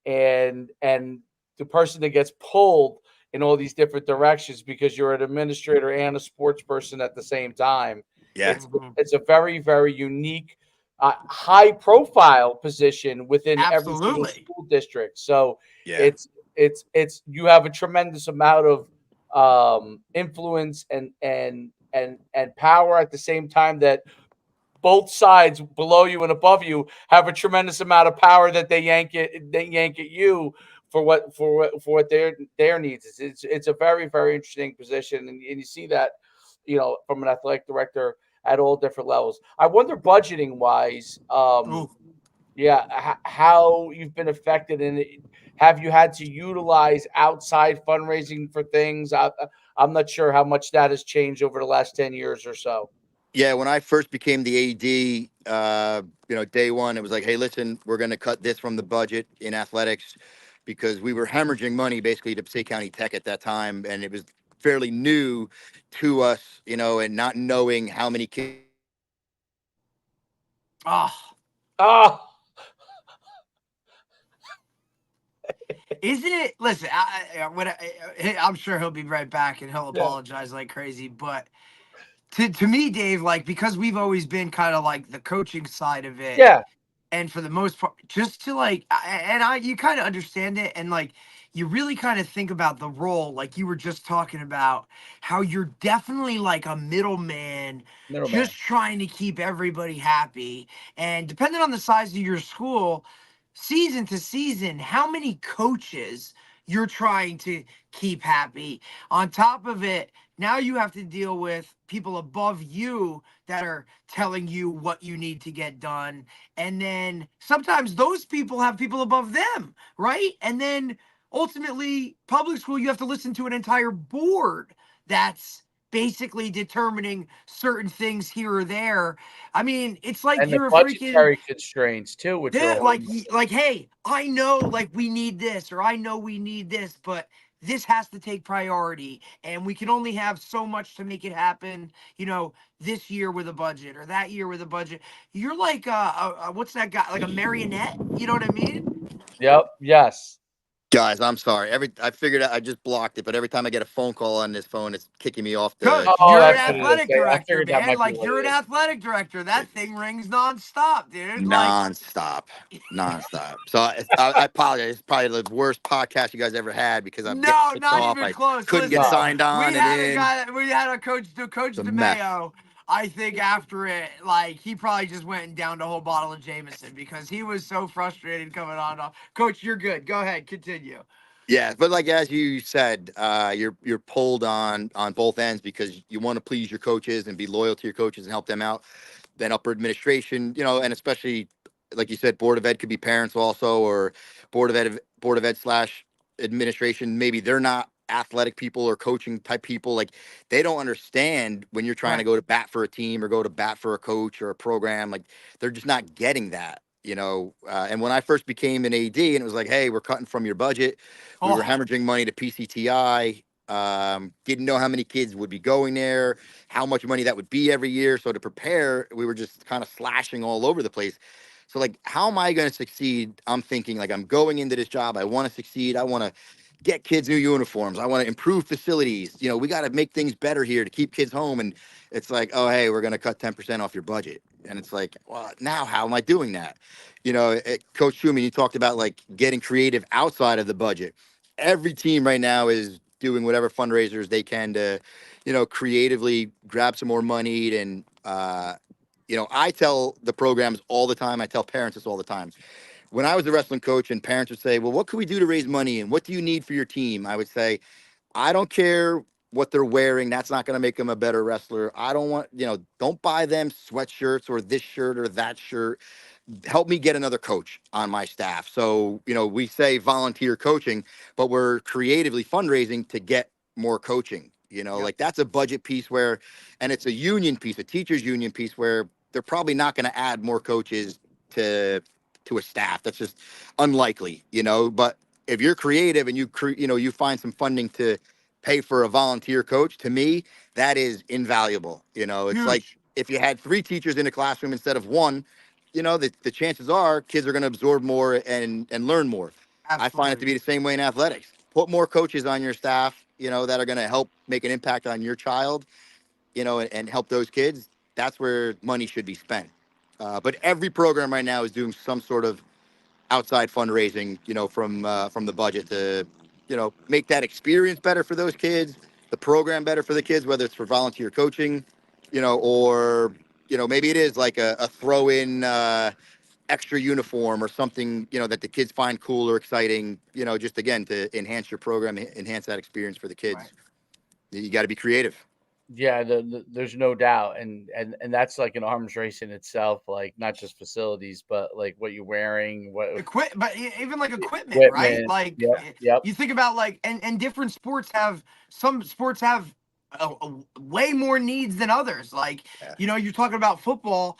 and the person that gets pulled in all these different directions because you're an administrator and a sports person at the same time. Yeah, It's it's a very very unique, high profile position within every single Absolutely. school district. So yeah. it's you have a tremendous amount of influence and power at the same time that both sides below you and above you have a tremendous amount of power that they yank at you for what their needs is. It's a very very interesting position, and you see that from an athletic director at all different levels. I wonder budgeting wise, Ooh. yeah, how you've been affected, and have you had to utilize outside fundraising for things? I'm not sure how much that has changed over the last 10 years or so. Yeah, when I first became the AD, day one, it was like, hey, listen, we're going to cut this from the budget in athletics because we were hemorrhaging money basically to Passaic County Tech at that time, and it was fairly new to us, and not knowing how many kids. Oh, Ah, isn't it? Listen, I'm sure he'll be right back and he'll yeah, apologize like crazy. But to me, Dave, like, because we've always been kind of like the coaching side of it, yeah, and for the most part, just to like, you kind of understand it, and like, you really kind of think about the role, like you were just talking about, how you're definitely like a middleman, middleman. just trying to keep everybody happy. And depending on the size of your school, season to season, how many coaches you're trying to keep happy. On top of it, now you have to deal with people above you that are telling you what you need to get done. And then sometimes those people have people above them, right? And then ultimately, public school, you have to listen to an entire board that's basically determining certain things here or there. I mean, it's like And the you're a freaking budgetary constraints too, which are a yeah, whole like, hey, I know, like, we need this, or I know we need this, but this has to take priority, and we can only have so much to make it happen. This year with a budget, or that year with a budget. You're like, what's that guy? Like a marionette? You know what I mean? Yep, yes. Guys, I'm sorry. I figured out I just blocked it, but every time I get a phone call on this phone, it's kicking me off the Coach, Oh, you're an that's what it is. athletic I director, figured that man. might be Like, what you're it an is. athletic director. That thing rings nonstop, dude. Like, nonstop, nonstop. So I apologize. It's probably the worst podcast you guys ever had because I'm getting no, pissed not off. even I close. couldn't get Listen, No, signed on and in. we had a Coach It's a mess. DeMayo. I think after it, like, he probably just went and downed a whole bottle of Jameson because he was so frustrated coming on. Coach, you're good. Go ahead, continue. Yeah, but like as you said, you're pulled on both ends because you want to please your coaches and be loyal to your coaches and help them out. Then upper administration, and especially like you said, board of ed could be parents also, or board of ed slash administration. Maybe they're not athletic people or coaching type people. Like they don't understand when you're trying to Right. go to bat for a team or go to bat for a coach or a program. Like they're just not getting that. And when I first became an AD, and it was like, hey, we're cutting from your budget. We were Oh, hemorrhaging money to PCTI. Didn't know how many kids would be going there, how much money that would be every year. So to prepare, we were just kind of slashing all over the place. So like, how am I going to succeed? I'm thinking like I'm going into this job. I want to succeed. I want to get kids new uniforms. I want to improve facilities. We got to make things better here to keep kids home. And it's like, oh, hey, we're going to cut 10% off your budget. And it's like, well, now how am I doing that? Coach Schuman, you talked about like getting creative outside of the budget. every team right now is doing whatever fundraisers they can to, creatively grab some more money. And, I tell the programs all the time. I tell parents this all the time. When I was a wrestling coach and parents would say, well, what can we do to raise money? And what do you need for your team? I would say, I don't care what they're wearing. That's not going to make them a better wrestler. I don't want, don't buy them sweatshirts or this shirt or that shirt. Help me get another coach on my staff. So, we say volunteer coaching, but we're creatively fundraising to get more coaching. Like that's a budget piece and it's a union piece, a teachers union piece where they're probably not going to add more coaches to a staff. That's just unlikely, but if you're creative and you find some funding to pay for a volunteer coach, to me, that is invaluable. It's like if you had 3 teachers in a classroom instead of 1, the chances are kids are going to absorb more and learn more. Absolutely. I find it to be the same way in athletics. Put more coaches on your staff, that are going to help make an impact on your child, and help those kids. That's where money should be spent. But every program right now is doing some sort of outside fundraising, from the budget to, make that experience better for those kids, the program better for the kids, whether it's for volunteer coaching, or, maybe it is like a throw in extra uniform or something, that the kids find cool or exciting, just again, to enhance your program, enhance that experience for the kids. Right. You got to be creative. Yeah, there's no doubt, and that's like an arms race in itself. Like not just facilities, but like what you're wearing, what But even like equipment, right? Like yep. You think about like, and different sports have, some sports have way more needs than others. Like, you're talking about football.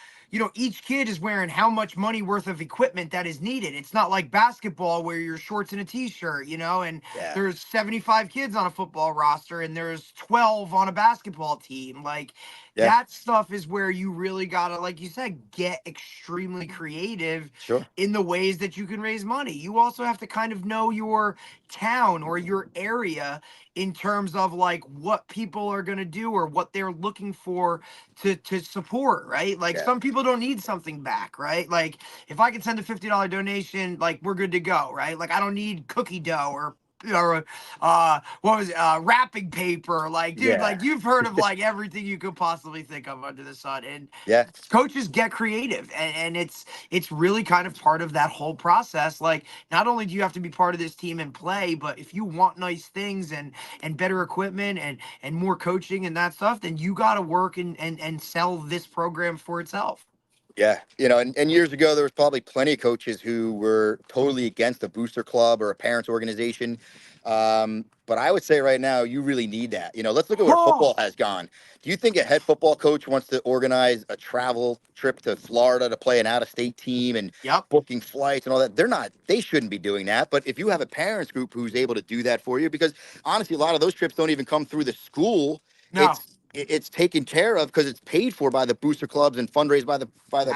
Each kid is wearing how much money worth of equipment that is needed. It's not like basketball where you're shorts and a t-shirt, and there's 75 kids on a football roster and there's 12 on a basketball team. Like that stuff is where you really gotta, like you said, get extremely creative in the ways that you can raise money. You also have to kind of know your town or your area in terms of like what people are going to do or what they're looking for to support, right? Like some people don't need something back, right? Like if I can send a $50 donation, like we're good to go, right? Like I don't need cookie dough or wrapping paper. Like, dude, like you've heard of like everything you could possibly think of under the sun. And coaches get creative, and it's really kind of part of that whole process. Like, not only do you have to be part of this team and play, but if you want nice things and better equipment and more coaching and that stuff, then you got to work and sell this program for itself. Yeah. And years ago, there was probably plenty of coaches who were totally against a booster club or a parents organization. But I would say right now, you really need that. Let's look at where football has gone. Do you think a head football coach wants to organize a travel trip to Florida to play an out-of-state team and booking flights and all that? They shouldn't be doing that. But if you have a parents group who's able to do that for you, because honestly, a lot of those trips don't even come through the school. No. It's taken care of because it's paid for by the booster clubs and fundraised by the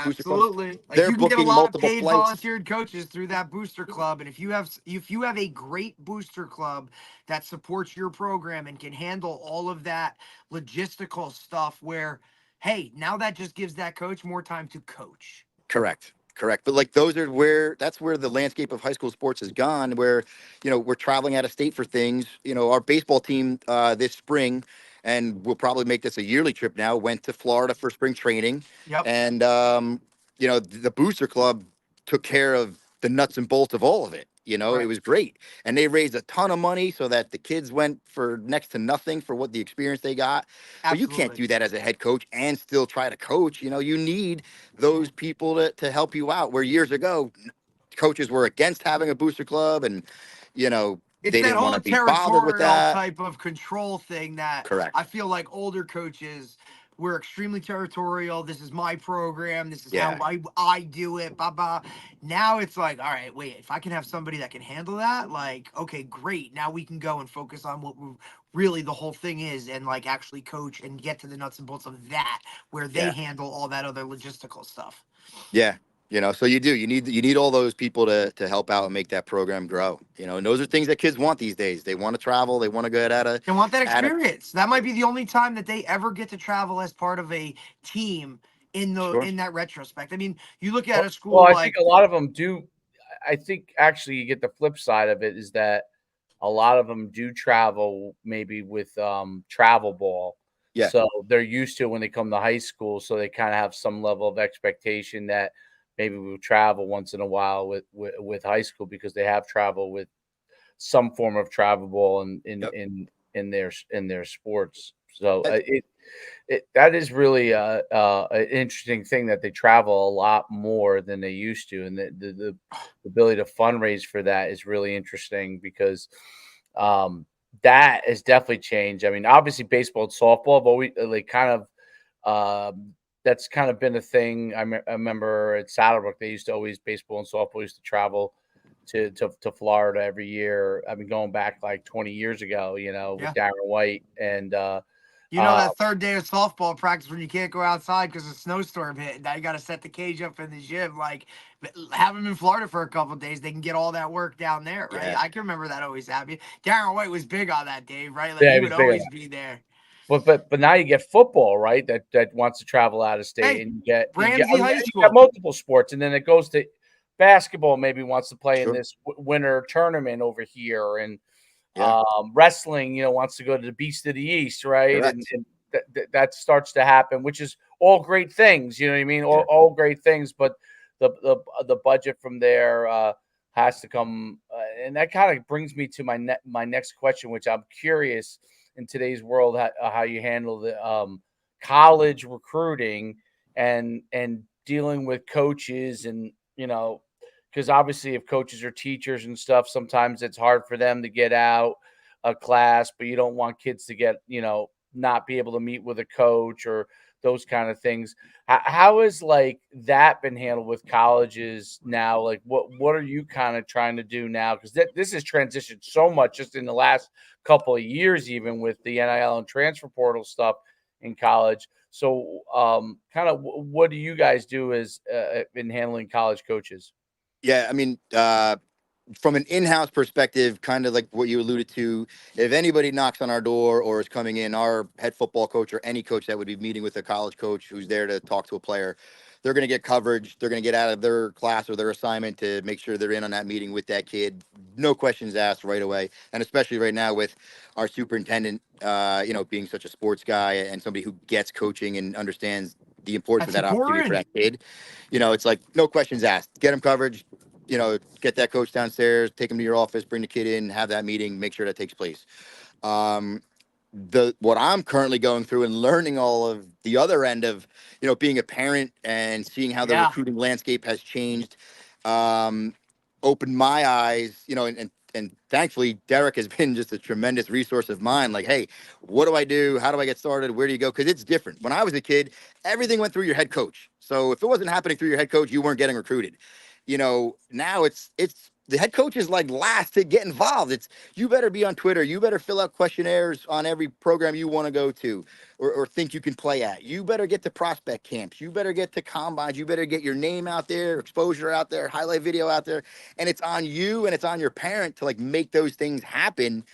booster clubs. Absolutely. Like they're you can get a booking lot of multiple paid flights. volunteered coaches through that booster club. And if you have a great booster club that supports your program and can handle all of that logistical stuff where, hey, now that just gives that coach more time to coach. Correct. But like that's where the landscape of high school sports has gone, where, we're traveling out of state for things. Our baseball team this spring, and we'll probably make this a yearly trip now, went to Florida for spring training. And, the booster club took care of the nuts and bolts of all of it. It was great. And they raised a ton of money so that the kids went for next to nothing for what the experience they got. Absolutely. But you can't do that as a head coach and still try to coach. You need those people to help you out, where years ago, coaches were against having a booster club and, it's they that didn't whole want to be bothered with that type of control thing that I feel like older coaches were extremely territorial. This is my program. This is how I do it. Blah, blah. Now it's like, all right, wait, if I can have somebody that can handle that, like, okay, great. Now we can go and focus on what really the whole thing is and like actually coach and get to the nuts and bolts of that, where they handle all that other logistical stuff. Yeah. So you need all those people to help out and make that program grow, and those are things that kids want these days. They want to travel. They want to go they want that experience. That might be the only time that they ever get to travel as part of a team in that retrospect. I mean, you look at a school. Well, I think a lot of them do. I think actually you get the flip side of it is that a lot of them do travel maybe with travel ball. Yeah. So they're used to it when they come to high school. So they kind of have some level of expectation that maybe we'll travel once in a while with high school because they have travel with some form of travel ball Yep. in their sports. So That's- that is really an interesting thing that they travel a lot more than they used to, and the ability to fundraise for that is really interesting because that has definitely changed. I mean, obviously, baseball and softball have always like kind of that's kind of been a thing. I remember at Saddlebrook they used to always baseball and softball used to travel to Florida every year. I mean, going back like 20 years ago, you know, with Darren White and that third day of softball practice when you can't go outside because a snowstorm hit. Now you got to set the cage up in the gym. Like, have them in Florida for a couple of days. They can get all that work down there, right? Yeah. I can remember that always happening. Darren White was big on that, Dave, right? Like, Yeah, he he would was big on always be there. But now you get football, right? That wants to travel out of state, Hey, and you Ramsey High got School. multiple sports, and then it goes to basketball. Maybe wants to play in Sure. this winter tournament over here, and Yeah. wrestling, wants to go to the Beast of the East, right? Correct. And that starts to happen, which is all great things. You know what I mean? Yeah. All great things, but the budget from there has to come, and that kind of brings me to my next question, which I'm curious in today's world how you handle the college recruiting and dealing with coaches and because obviously if coaches are teachers and stuff, sometimes it's hard for them to get out a class, but you don't want kids to get, not be able to meet with a coach or those kind of things. How is like that been handled with colleges now? Like what are you kind of trying to do now? Because this has transitioned so much just in the last couple of years, even with the NIL and transfer portal stuff in college. So kind of what do you guys do as in handling college coaches? Yeah, I mean, from an in-house perspective, kind of like what you alluded to, if anybody knocks on our door or is coming in, our head football coach or any coach that would be meeting with a college coach who's there to talk to a player, they're going to get coverage. They're going to get out of their class or their assignment to make sure they're in on that meeting with that kid. No questions asked right away. And especially right now with our superintendent, being such a sports guy and somebody who gets coaching and understands the importance of That's that opportunity for important. that kid. It's like no questions asked. Get him coverage. Get that coach downstairs, take him to your office, bring the kid in, have that meeting, make sure that takes place. What I'm currently going through and learning all of the other end of, being a parent and seeing how the recruiting landscape has changed, opened my eyes, and thankfully Derek has been just a tremendous resource of mine. Like, hey, what do I do? How do I get started? Where do you go? Because it's different. When I was a kid, everything went through your head coach. So if it wasn't happening through your head coach, you weren't getting recruited. Now it's the head coach is like last to get involved. It's you better be on Twitter. You better fill out questionnaires on every program you want to go to or think you can play at. You better get to prospect camps. You better get to combines. You better get your name out there, exposure out there, highlight video out there. And it's on you and it's on your parent to like make those things happen.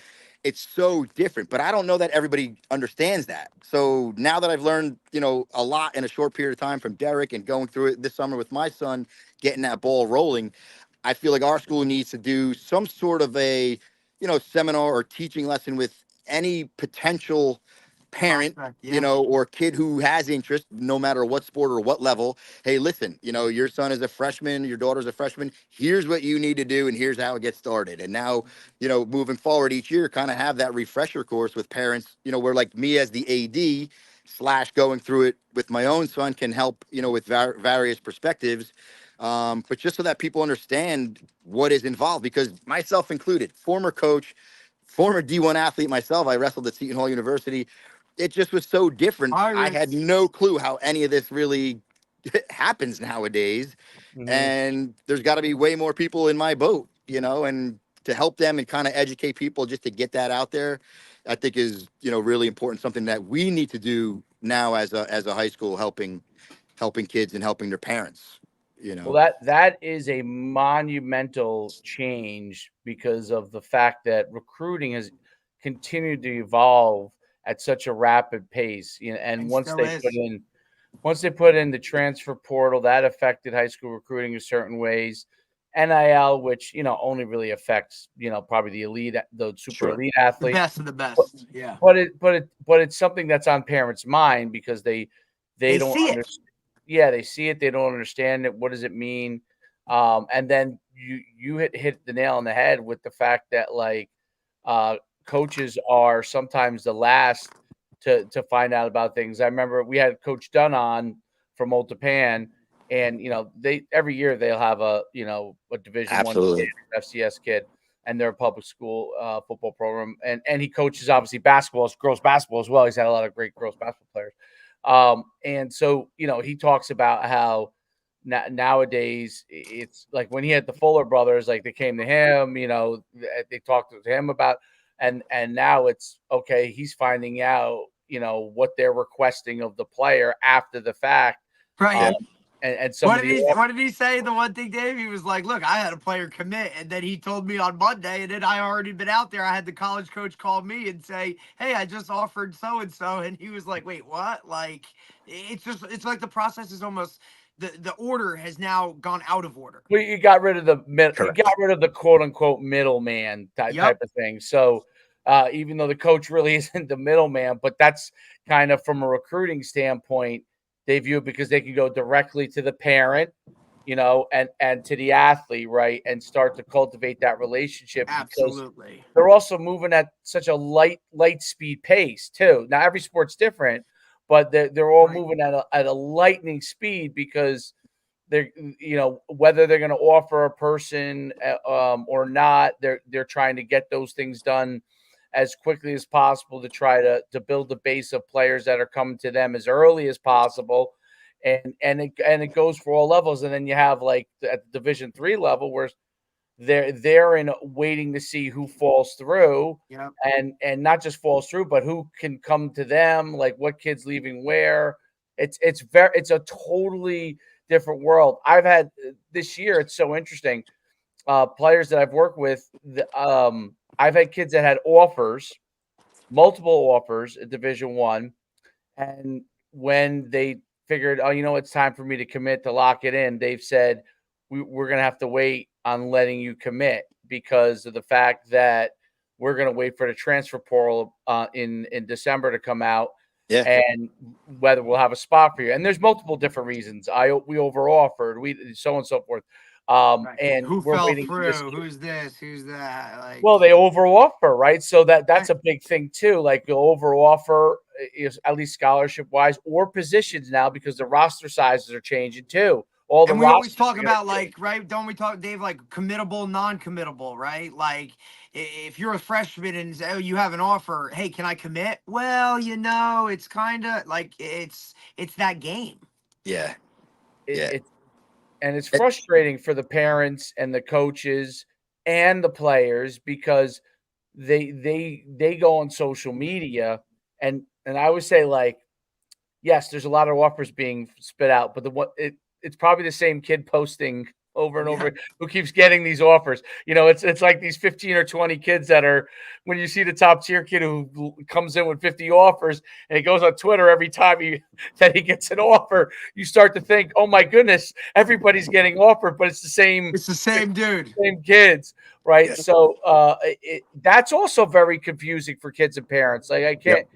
It's so different, but I don't know that everybody understands that. So now that I've learned, a lot in a short period of time from Derek and going through it this summer with my son, getting that ball rolling, I feel like our school needs to do some sort of a, seminar or teaching lesson with any potential parent, or kid who has interest, no matter what sport or what level. Hey, listen, your son is a freshman, your daughter's a freshman. Here's what you need to do, and here's how it gets started. And now, moving forward each year, kind of have that refresher course with parents, where like me as the AD / going through it with my own son can help, with various perspectives. But just so that people understand what is involved, because myself included, former coach, former D1 athlete myself, I wrestled at Seton Hall University. It just was so different. I had no clue how any of this really happens nowadays. Mm-hmm. And there's got to be way more people in my boat, and to help them and kind of educate people just to get that out there, I think is, really important. Something that we need to do now as a high school, helping kids and helping their parents. Well, that is a monumental change because of the fact that recruiting has continued to evolve at such a rapid pace. And once they put in the transfer portal, that affected high school recruiting in certain ways. NIL, which only really affects probably the elite, the super elite The athletes. best of the best. Yeah. But it's something that's on parents' mind because they don't see understand. Yeah, they see it. They don't understand it. What does it mean? And then you hit the nail on the head with the fact that like coaches are sometimes the last to find out about things. I remember we had Coach Dunn on from Old Japan, and they every year they'll have a Division I kid, FCS kid, and they're a public school football program, and he coaches obviously basketball, girls basketball as well. He's had a lot of great girls basketball players. And so, he talks about how nowadays it's like when he had the Fuller brothers, like they came to him, they talked to him about, and now it's okay. He's finding out, what they're requesting of the player after the fact. Right. And what did he say? The one thing, Dave, he was like, look, I had a player commit, and then he told me on Monday, and then I already been out there. I had the college coach call me and say, hey, I just offered so-and-so. And he was like, wait, what? Like, it's like the process is almost, the order has now gone out of order. Well, you got rid of the you got rid of the quote unquote middleman type of thing. So even though the coach really isn't the middleman, but that's kind of from a recruiting standpoint, they view it because they can go directly to the parent, and to the athlete, right, and start to cultivate that relationship. Absolutely. Because they're also moving at such a light speed pace too. Now every sport's different, but they're all moving at a lightning speed because they're whether they're going to offer a person or not, they're trying to get those things done as quickly as possible to try to build a base of players that are coming to them as early as possible. And it goes for all levels. And then you have like at the Division III level where they're in waiting to see who falls through, and not just falls through, but who can come to them, like what kid's leaving where. It's a totally different world. I've had this year, it's so interesting. Players that I've worked with, I've had kids that had offers, multiple offers at Division I, and when they figured, it's time for me to commit to lock it in, they've said we're going to have to wait on letting you commit because of the fact that we're going to wait for the transfer portal in December to come out, and whether we'll have a spot for you. And there's multiple different reasons. We overoffered, we so on and so forth. And who we're fell waiting through? Who's this? Who's that? Like, well, they overoffer, right? So that's a big thing too. Like the overoffer is at least scholarship wise or positions now because the roster sizes are changing too. And we always talk about like, right? Don't we talk, Dave, like committable, non-committable, right? Like if you're a freshman and you have an offer, hey, can I commit? Well, it's kind of like it's that game. Yeah. And it's frustrating for the parents and the coaches and the players because they go on social media and I would say like, yes, there's a lot of offers being spit out, but it's probably the same kid posting over and over who keeps getting these offers. It's like these 15 or 20 kids that are, when you see the top tier kid who comes in with 50 offers and he goes on Twitter every time that he gets an offer, you start to think, oh my goodness, everybody's getting offered, but it's the same dude, same kids, right? Yeah. So that's also very confusing for kids and parents. Like I can't.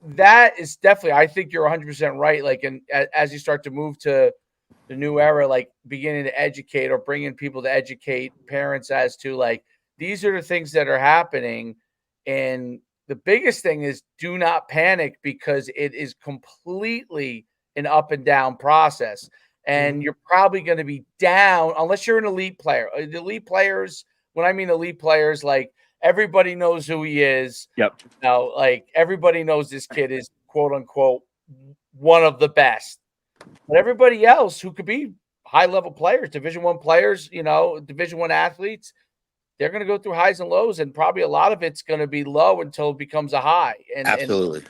That is definitely, I think you're 100% right. Like, as you start to move to the new era, like beginning to educate or bringing people to educate parents as to like, these are the things that are happening. And the biggest thing is do not panic because it is completely an up and down process. And you're probably going to be down unless you're an elite player. The elite players, when I mean elite players, like everybody knows who he is. Yep. Now, like everybody knows this kid is quote unquote one of the best. But everybody else who could be high level players, Division I players, Division I athletes, they're going to go through highs and lows, and probably a lot of it's going to be low until it becomes a high. And absolutely.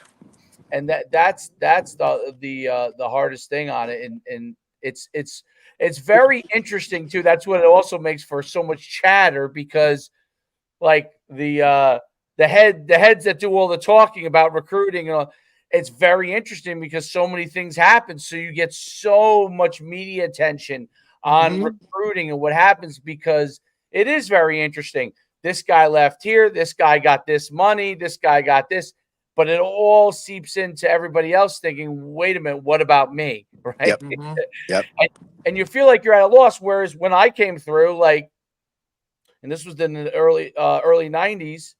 And that's the hardest thing on it. And it's very interesting too. That's what it also makes for so much chatter because like the heads that do all the talking about recruiting and all, it's very interesting because so many things happen. So you get so much media attention on recruiting and what happens, because it is very interesting. This guy left here. This guy got this money. This guy got this. But it all seeps into everybody else thinking, wait a minute, what about me? Right? Yep. And you feel like you're at a loss. Whereas when I came through, like, and this was in the early 90s,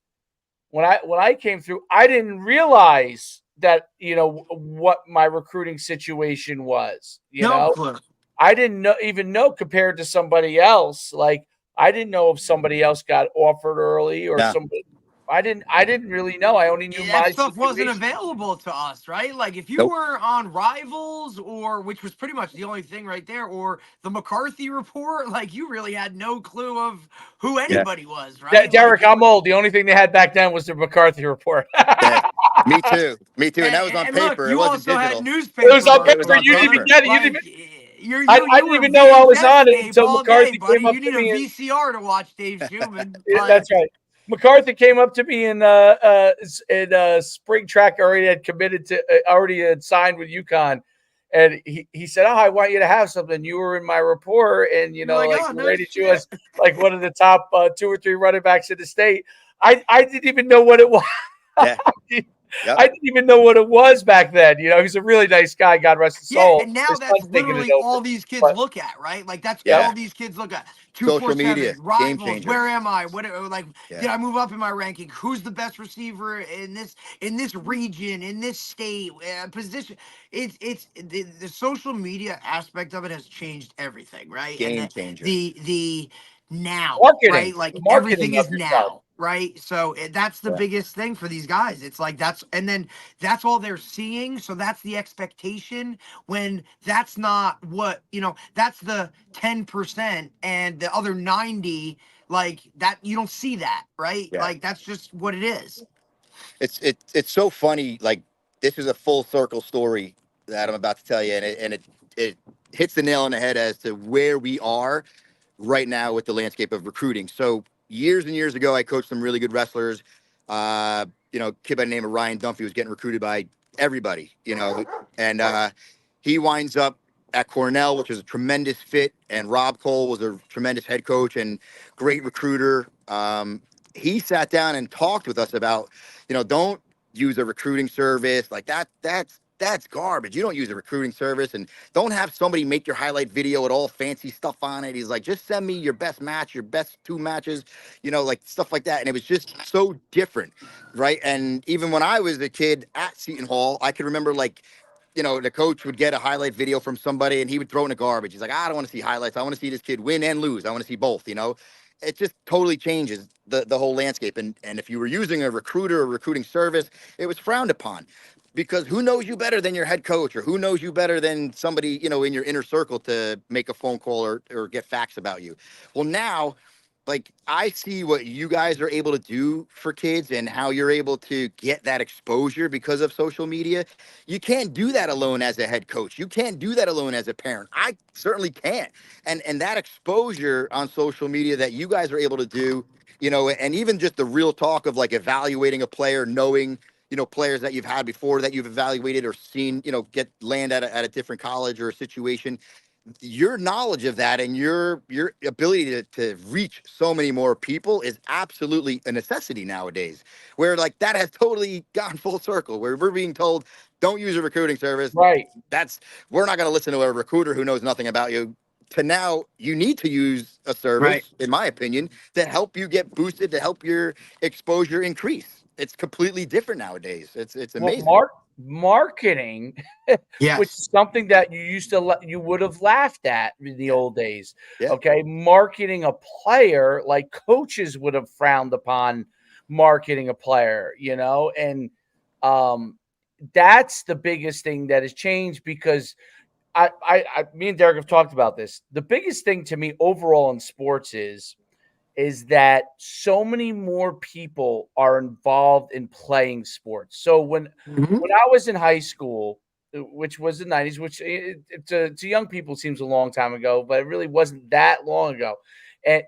when I came through, I didn't realize that, what my recruiting situation was. No clue. I didn't even know compared to somebody else. Like, I didn't know if somebody else got offered early or somebody. I didn't really know. I only knew my stuff wasn't situation. available to us, right? Like if you were on Rivals, or which was pretty much the only thing right there, or the McCarthy Report, like you really had no clue of who anybody was, right? Derek, I'm old. The only thing they had back then was the McCarthy Report. Me too. And that was on paper. Look, it wasn't also digital. had newspaper. It was on paper. It was on You didn't even paper. get it. You Like, didn't I didn't even know I was on it until McCarthy came up you to need me. a VCR to watch Dave Schuman. That's right. McCarthy came up to me in spring track. Already had committed to, already had signed with UConn, and he said, "Oh, I want you to have something. You were in my report, and rated you as like one of the top 2 or 3 running backs in the state." I didn't even know what it was. Yeah. I didn't even know what it was back then. He's a really nice guy. God rest his soul. Yeah, and now that's literally all these kids look at, right? Like that's all these kids look at. Social media, Rivals, game changer. where am I? Did I move up in my ranking? Who's the best receiver in this region, in this state, position? It's the social media aspect of it has changed everything, right? Game changer. The now, marketing, right? Like everything is now, right? So that's the biggest thing for these guys. It's like that's all they're seeing. So that's the expectation, when that's not what, that's the 10%, and the other 90, like that, you don't see that, right? Yeah. Like that's just what it is. It's so funny. Like, this is a full circle story that I'm about to tell you, and it hits the nail on the head as to where we are right now with the landscape of recruiting. So years and years ago, I coached some really good wrestlers. Kid by the name of Ryan Dunphy was getting recruited by everybody, and he winds up at Cornell, which is a tremendous fit. And Rob Cole was a tremendous head coach and great recruiter. He sat down and talked with us about, don't use a recruiting service like that. That's garbage. You don't use a recruiting service, and don't have somebody make your highlight video with all fancy stuff on it. He's like, just send me your best match, your best 2 matches, like stuff like that. And it was just so different, right? And even when I was a kid at Seton Hall, I could remember, like, the coach would get a highlight video from somebody and he would throw in the garbage. He's like, I don't want to see highlights. I want to see this kid win and lose. I want to see both, It just totally changes the whole landscape. And if you were using a recruiter or recruiting service, it was frowned upon. Because who knows you better than your head coach, or who knows you better than somebody, in your inner circle to make a phone call or get facts about you. Well, now, like, I see what you guys are able to do for kids and how you're able to get that exposure because of social media. You can't do that alone as a head coach. You can't do that alone as a parent. I certainly can't. And that exposure on social media that you guys are able to do, and even just the real talk of, like, evaluating a player, knowing, players that you've had before that you've evaluated or seen, land at a different college or a situation. Your knowledge of that and your ability to reach so many more people is absolutely a necessity nowadays, where, like, that has totally gone full circle, where we're being told, don't use a recruiting service. Right. We're not going to listen to a recruiter who knows nothing about you. To now, you need to use a service, in my opinion, to help you get boosted, to help your exposure increase. It's completely different nowadays. It's amazing. Well, marketing, which is something that you would have laughed at in the old days. Yeah. Okay, marketing a player, like coaches would have frowned upon marketing a player, and that's the biggest thing that has changed, because me and Derek have talked about this. The biggest thing to me overall in sports is that so many more people are involved in playing sports. So when I was in high school, which was the 90s, which to young people seems a long time ago, but it really wasn't that long ago. And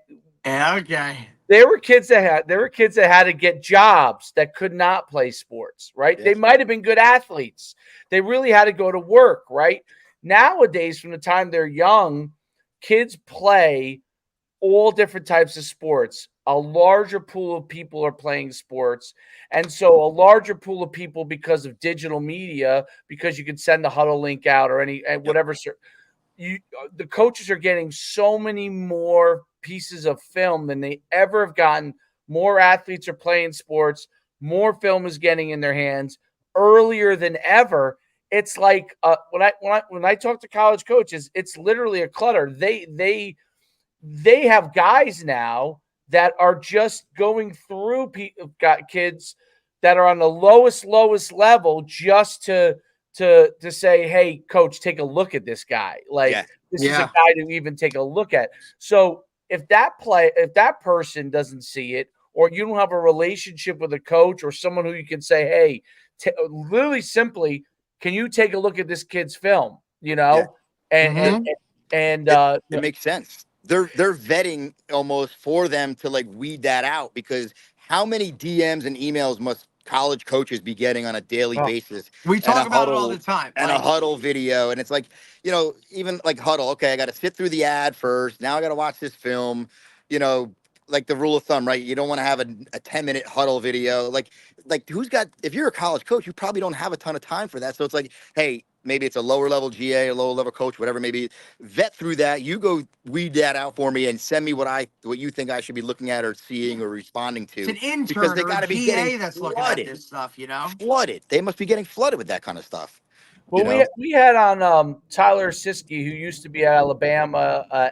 there were kids that had to get jobs that could not play sports, right? Yes. They might have been good athletes. They really had to go to work, right? Nowadays, from the time they're young, kids play all different types of sports. A larger pool of people are playing sports. And so a larger pool of people, because of digital media, because you can send the huddle link out or whatever. The coaches are getting so many more pieces of film than they ever have gotten. More athletes are playing sports. More film is getting in their hands earlier than ever. It's like when I talk to college coaches, it's literally a clutter. They have guys now that are just going through got kids that are on the lowest level just to say, hey, coach, take a look at this guy. Like this is a guy to even take a look at. So if that person doesn't see it, or you don't have a relationship with a coach or someone who you can say, hey, literally simply, can you take a look at this kid's film? And it makes sense. They're vetting almost for them to like weed that out, because how many DMs and emails must college coaches be getting on a daily basis? We talk about it all the time. And a huddle video. And it's like, even like huddle. Okay, I got to sit through the ad first. Now I got to watch this film. Like the rule of thumb, right? You don't want to have a 10-minute huddle video. Like if you're a college coach, you probably don't have a ton of time for that. So it's like, hey, maybe it's a lower level GA, a lower level coach, whatever, maybe vet through that. You go weed that out for me and send me what you think I should be looking at or seeing or responding to. It's an intern because they got to be getting that's looking at this stuff, flooded. They must be getting flooded with that kind of stuff. Well, we had on Tyler Siskey, who used to be at Alabama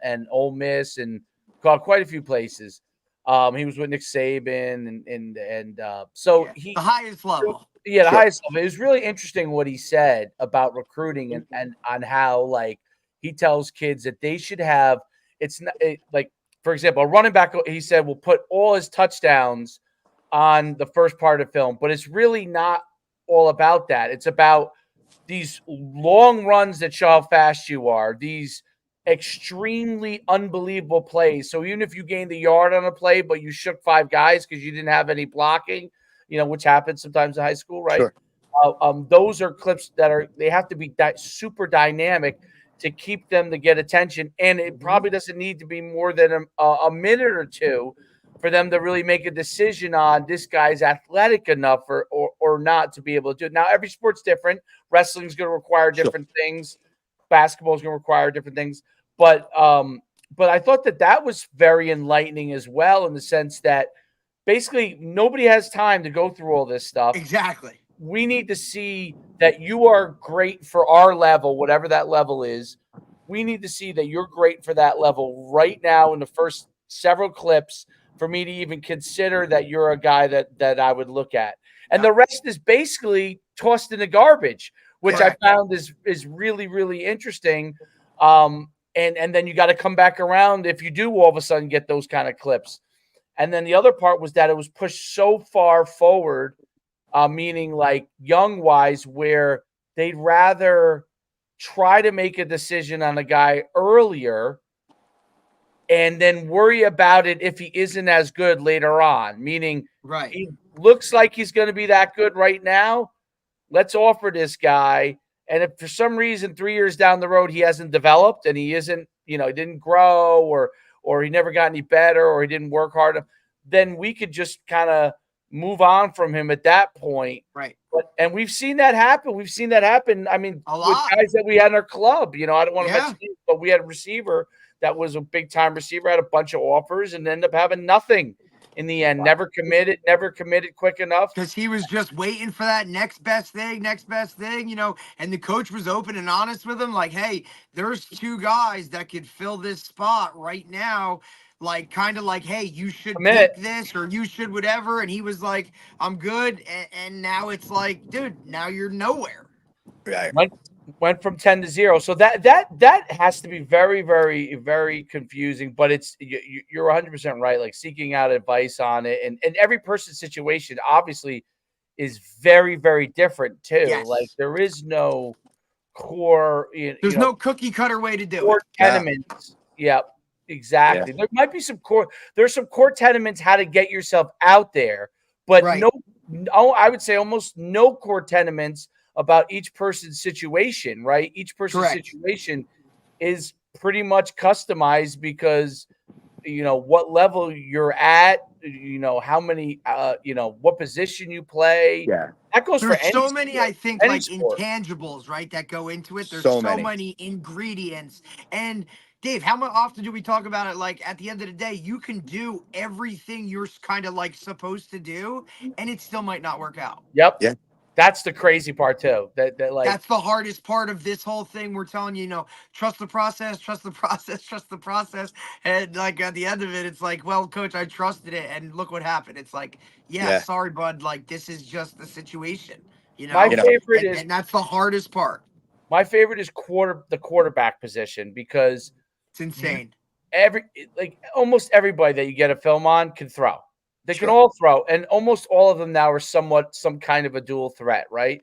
and Ole Miss and quite a few places. He was with Nick Saban and so the highest level. Yeah, the highest level. It was really interesting what he said about recruiting and on how, like, he tells kids that they should have. It's not like, for example, a running back. He said will put all his touchdowns on the first part of film, but it's really not all about that. It's about these long runs that show how fast you are. These extremely unbelievable plays. So even if you gained the yard on a play, but you shook 5 guys because you didn't have any blocking, which happens sometimes in high school, right? Sure. Those are clips they have to be super dynamic to keep them to get attention. And it probably doesn't need to be more than a minute or two for them to really make a decision on this guy's athletic enough or not to be able to do it. Now, every sport's different. Wrestling's going to require different things. Basketball is going to require different things. But I thought that was very enlightening as well, in the sense that basically nobody has time to go through all this stuff. Exactly. We need to see that you are great for our level, whatever that level is. We need to see that you're great for that level right now in the first several clips for me to even consider that you're a guy that I would look at. And the rest is basically tossed in the garbage, which I found is really, really interesting. And then you got to come back around if you do all of a sudden get those kind of clips. And then the other part was that it was pushed so far forward, meaning like young wise, where they'd rather try to make a decision on a guy earlier and then worry about it if he isn't as good later on, meaning he looks like he's going to be that good right now. Let's offer this guy. And if for some reason 3 years down the road he hasn't developed and he isn't, he didn't grow or he never got any better or he didn't work hard, then we could just kind of move on from him at that point. Right. And we've seen that happen. I mean, with guys that we had in our club, I don't want to mention it, but we had a receiver that was a big time receiver, had a bunch of offers and ended up having nothing in the end. Never committed quick enough. Because he was just waiting for that next best thing, and the coach was open and honest with him. Like, hey, there's 2 guys that could fill this spot right now. Like, kind of like, hey, you should pick this or you should whatever. And he was like, I'm good. And now it's like, dude, now you're nowhere. Right. Went from 10 to 0. So that has to be very, very, very confusing. But you're 100% right. Like, seeking out advice on it, and every person's situation obviously is very, very different too. Yes. Like, there is no core. There's no cookie cutter way to do core it. Tenements. Yep. Exactly. Yeah. There might be some core. There's some core tenements how to get yourself out there, but I would say almost no core tenements about each person's situation. Right. Each person's situation is pretty much customized because what level you're at, how many what position you play. Yeah. That goes for There's any so many, I sport, think, any like sport. intangibles, right, that go into it. There's So so many. many ingredients. And Dave, how much often do we talk about it? Like at the end of the day, you can do everything you're kind of like supposed to do, and it still might not work out. Yep. Yeah. That's the crazy part too. That like That's the hardest part of this whole thing. We're telling you, trust the process, trust the process, trust the process. And like at the end of it, it's like, well, coach, I trusted it, and look what happened. It's like, yeah, Yeah. sorry, bud. Like this is just the situation, my You know, favorite and, is and that's the hardest part. the quarterback position because It's insane. almost everybody that you get a film on can throw. They can Sure. all throw, and almost all of them now are somewhat some kind of a dual threat, right?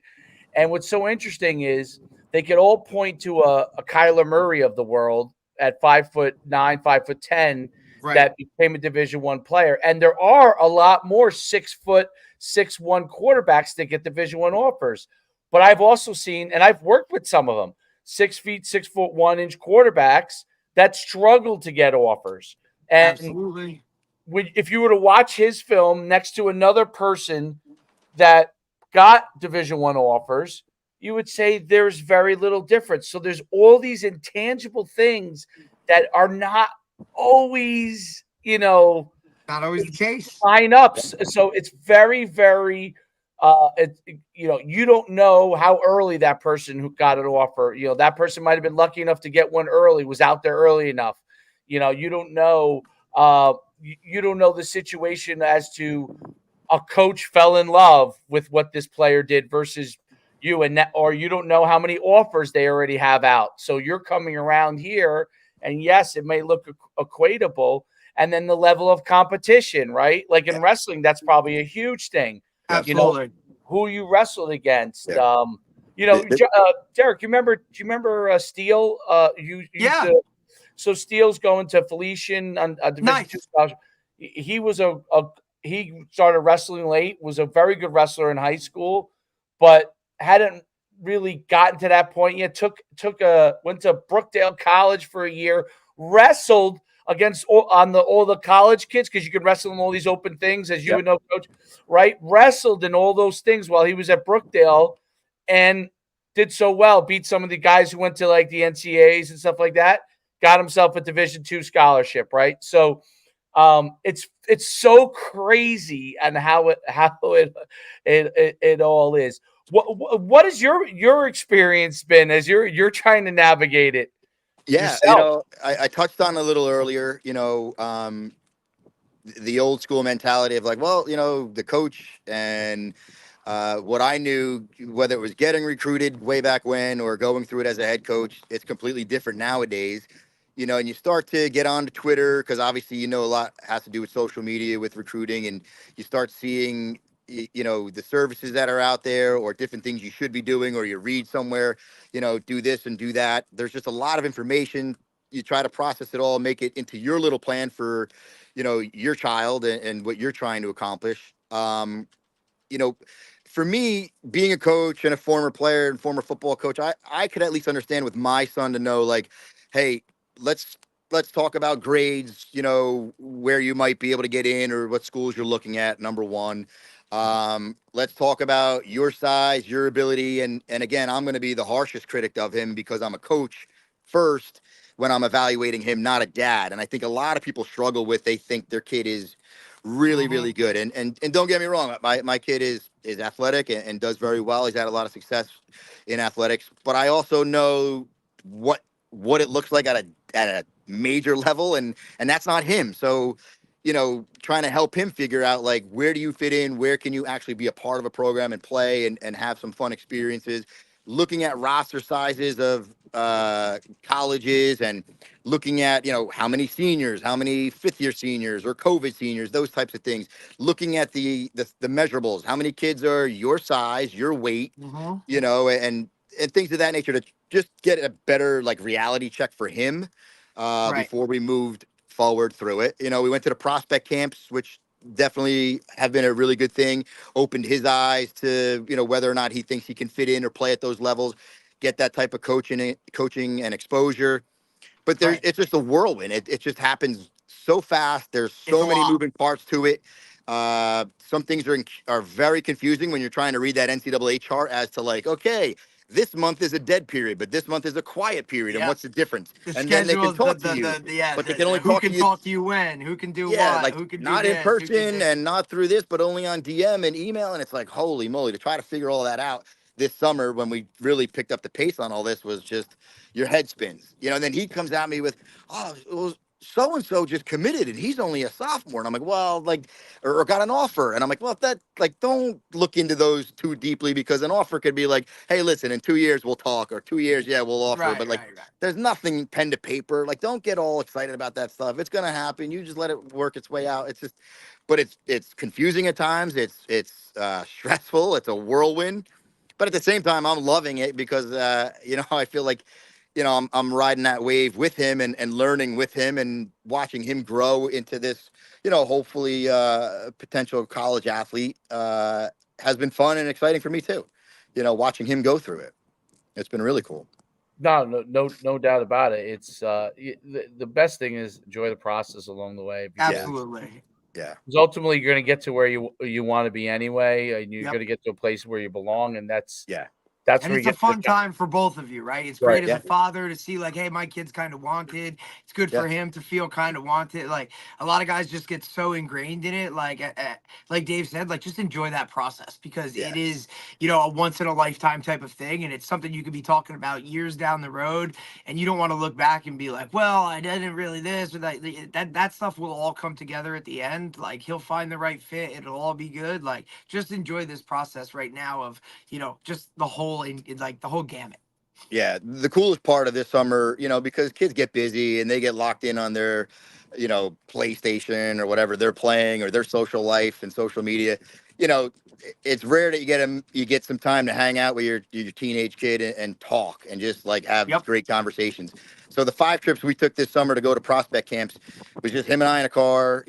And what's so interesting is they could all point to a Kyler Murray of the world at 5'9", 5'10", Right. that became a Division I player. And there are a lot more 6'6", 6'1" quarterbacks that get Division I offers. But I've also seen, and I've worked with some of them, 6 feet, 6'1" quarterbacks that struggled to get offers. And Absolutely. if you were to watch his film next to another person that got Division I offers, you would say there's very little difference. So there's all these intangible things that are not always, Not always the case. line up. So it's very, very, you don't know how early that person who got an offer, that person might have been lucky enough to get one early, was out there early enough. You don't know, you don't know the situation as to a coach fell in love with what this player did versus you, or you don't know how many offers they already have out. So you're coming around here, and yes, it may look equatable. And then the level of competition, right? Like in wrestling, that's probably a huge thing. Absolutely. Who you wrestled against. Yeah. Derek, do you remember Steele? You used Yeah. to. So Steele's going to Felician on Division II Nice. scholarship. He was he started wrestling late, was a very good wrestler in high school, but hadn't really gotten to that point yet. Went to Brookdale College for a year, wrestled against all the college kids because you could wrestle in all these open things, as you would know, coach, right? Wrestled in all those things while he was at Brookdale and did so well, beat some of the guys who went to like the NCAAs and stuff like that, got himself a Division II scholarship, right? So it's so crazy and how it all is. What has your experience been as you're trying to navigate it Yeah, yourself? I touched on a little earlier, the old school mentality of like, well, the coach and what I knew, whether it was getting recruited way back when or going through it as a head coach, it's completely different nowadays. And you start to get onto Twitter because obviously, a lot has to do with social media with recruiting, and you start seeing, the services that are out there or different things you should be doing, or you read somewhere, do this and do that. There's just a lot of information. You try to process it all, make it into your little plan for, your child and what you're trying to accomplish. You know, for me, being a coach and a former player and former football coach, I could at least understand with my son to know, like, hey, let's talk about grades, where you might be able to get in or what schools you're looking at, number one. Let's talk about your size, your ability. And again, I'm going to be the harshest critic of him because I'm a coach first when I'm evaluating him, not a dad. And I think a lot of people struggle with, they think their kid is really, really good. And don't get me wrong, my kid is athletic and does very well. He's had a lot of success in athletics, but I also know what it looks like at a major level, and that's not him. So, trying to help him figure out, like, where do you fit in, where can you actually be a part of a program and play and have some fun experiences, looking at roster sizes of colleges and looking at, how many seniors, how many fifth-year seniors or COVID seniors, those types of things, looking at the measurables, how many kids are your size, your weight, and things of that nature, to just get a better, like, reality check for him Right. before we moved forward through it. We went to the prospect camps, which definitely have been a really good thing, opened his eyes to, whether or not he thinks he can fit in or play at those levels, get that type of coaching and exposure. but it's just a whirlwind. It just happens so fast. There's It's so a many lot. moving parts to it. Some things are very confusing when you're trying to read that NCAA chart as to like, okay, this month is a dead period, but this month is a quiet period, and Yep. what's the difference? The And then they can schedules, talk to you, but they can only who talk to can you. talk to you when, who can do Yeah, what, like who can do not in this, who can person do. and not through this, but only on DM and email. And it's like, holy moly, to try to figure all that out this summer when we really picked up the pace on all this was just your head spins. And then he comes at me with, oh, well, so and so just committed and he's only a sophomore. And I'm like, well, like, or got an offer. And I'm like, well, that, like, don't look into those too deeply, because an offer could be like, hey, listen, in 2 years we'll talk, or 2 years, yeah, we'll offer. But like, Right. there's nothing pen to paper. Like, don't get all excited about that stuff. It's gonna happen. You just let it work its way out. It's just, but it's confusing at times. It's stressful. It's a whirlwind. But at the same time, I'm loving it because I feel like I'm riding that wave with him and learning with him and watching him grow into this hopefully potential college athlete has been fun and exciting for me too. Watching him go through it. It's been really cool. No doubt about it. It's the best thing is enjoy the process along the way. Absolutely. Yeah. Because ultimately, you're going to get to where you want to be anyway, and you're Yep. going to get to a place where you belong, and that's Yeah. that's And where it's you a get to fun time for both of you, right? It's Right, great as yeah. a father to see, like, hey, my kid's kind of wanted. It's good for Yeah. him to feel kind of wanted. Like, a lot of guys just get so ingrained in it. Like Dave said, like, just enjoy that process, because Yeah. it is, a once in a lifetime type of thing. And it's something you could be talking about years down the road. And you don't want to look back and be like, well, I didn't really this or that stuff will all come together at the end. Like, he'll find the right fit. It'll all be good. Like, just enjoy this process right now of, just the whole, like the whole gamut. Yeah, the coolest part of this summer, because kids get busy and they get locked in on their, PlayStation or whatever they're playing, or their social life and social media. It's rare that you get some time to hang out with your teenage kid and talk and just like have Yep. great conversations. So the 5 trips we took this summer to go to prospect camps was just him and I in a car,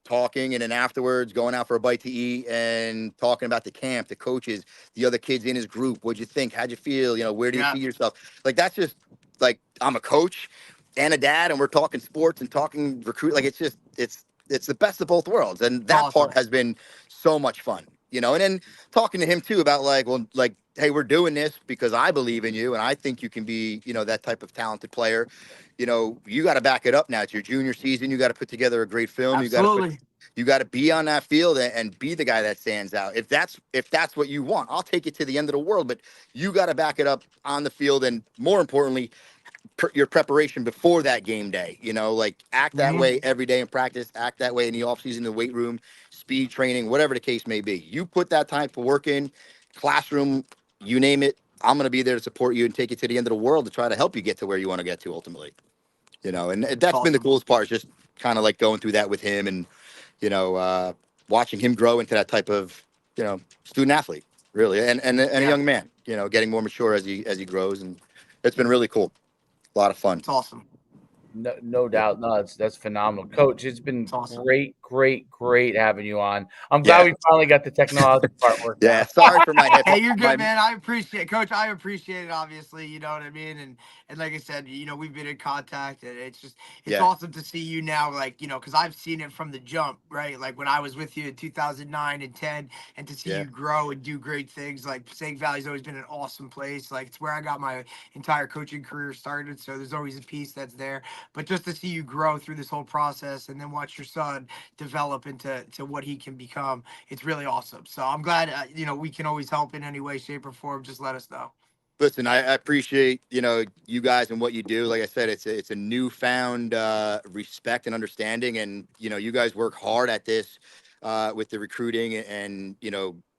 talking, and then afterwards going out for a bite to eat and talking about the camp, the coaches, the other kids in his group. What'd you think? How'd you feel? Where do you Yeah. see yourself? Like, that's just like, I'm a coach and a dad, and we're talking sports and talking recruit. Like, it's the best of both worlds. And that Awesome. part has been so much fun, and then talking to him too about like, well, like, hey, we're doing this because I believe in you and I think you can be, that type of talented player. You got to back it up now. It's your junior season. You got to put together a great film. Absolutely. You got to be on that field and be the guy that stands out. If that's what you want, I'll take it to the end of the world, but you got to back it up on the field. And more importantly, your preparation before that game day, like act that Mhm. way every day in practice, act that way in the off season, the weight room, speed training, whatever the case may be. You put that time for work in, classroom, you name it. I'm going to be there to support you and take you to the end of the world to try to help you get to where you want to get to ultimately. And that's been the Awesome. coolest part, is just kind of like going through that with him and, watching him grow into that type of, student athlete, really, and a Yeah. young man, getting more mature as he grows. And it's been really cool. A lot of fun. It's awesome. No doubt. No, that's phenomenal, Coach. It's been It's awesome. great having you on. I'm Yeah. glad we finally got the technology part worked Yeah. out. Sorry for my head. Hey, you're good, My, man. I appreciate, Coach. I appreciate it. Obviously, you know what I mean. And like I said, we've been in contact, and it's yeah. awesome to see you now. Like, because I've seen it from the jump, right? Like when I was with you in 2009 and 10, and to see Yeah. you grow and do great things. Like Passaic Valley's always been an awesome place. Like it's where I got my entire coaching career started. So there's always a piece that's there. But just to see you grow through this whole process, and then watch your son develop into what he can become, it's really awesome. So I'm glad, we can always help in any way, shape, or form. Just let us know. Listen, I appreciate, you guys and what you do. Like I said, it's a newfound respect and understanding. And, you guys work hard at this with the recruiting and,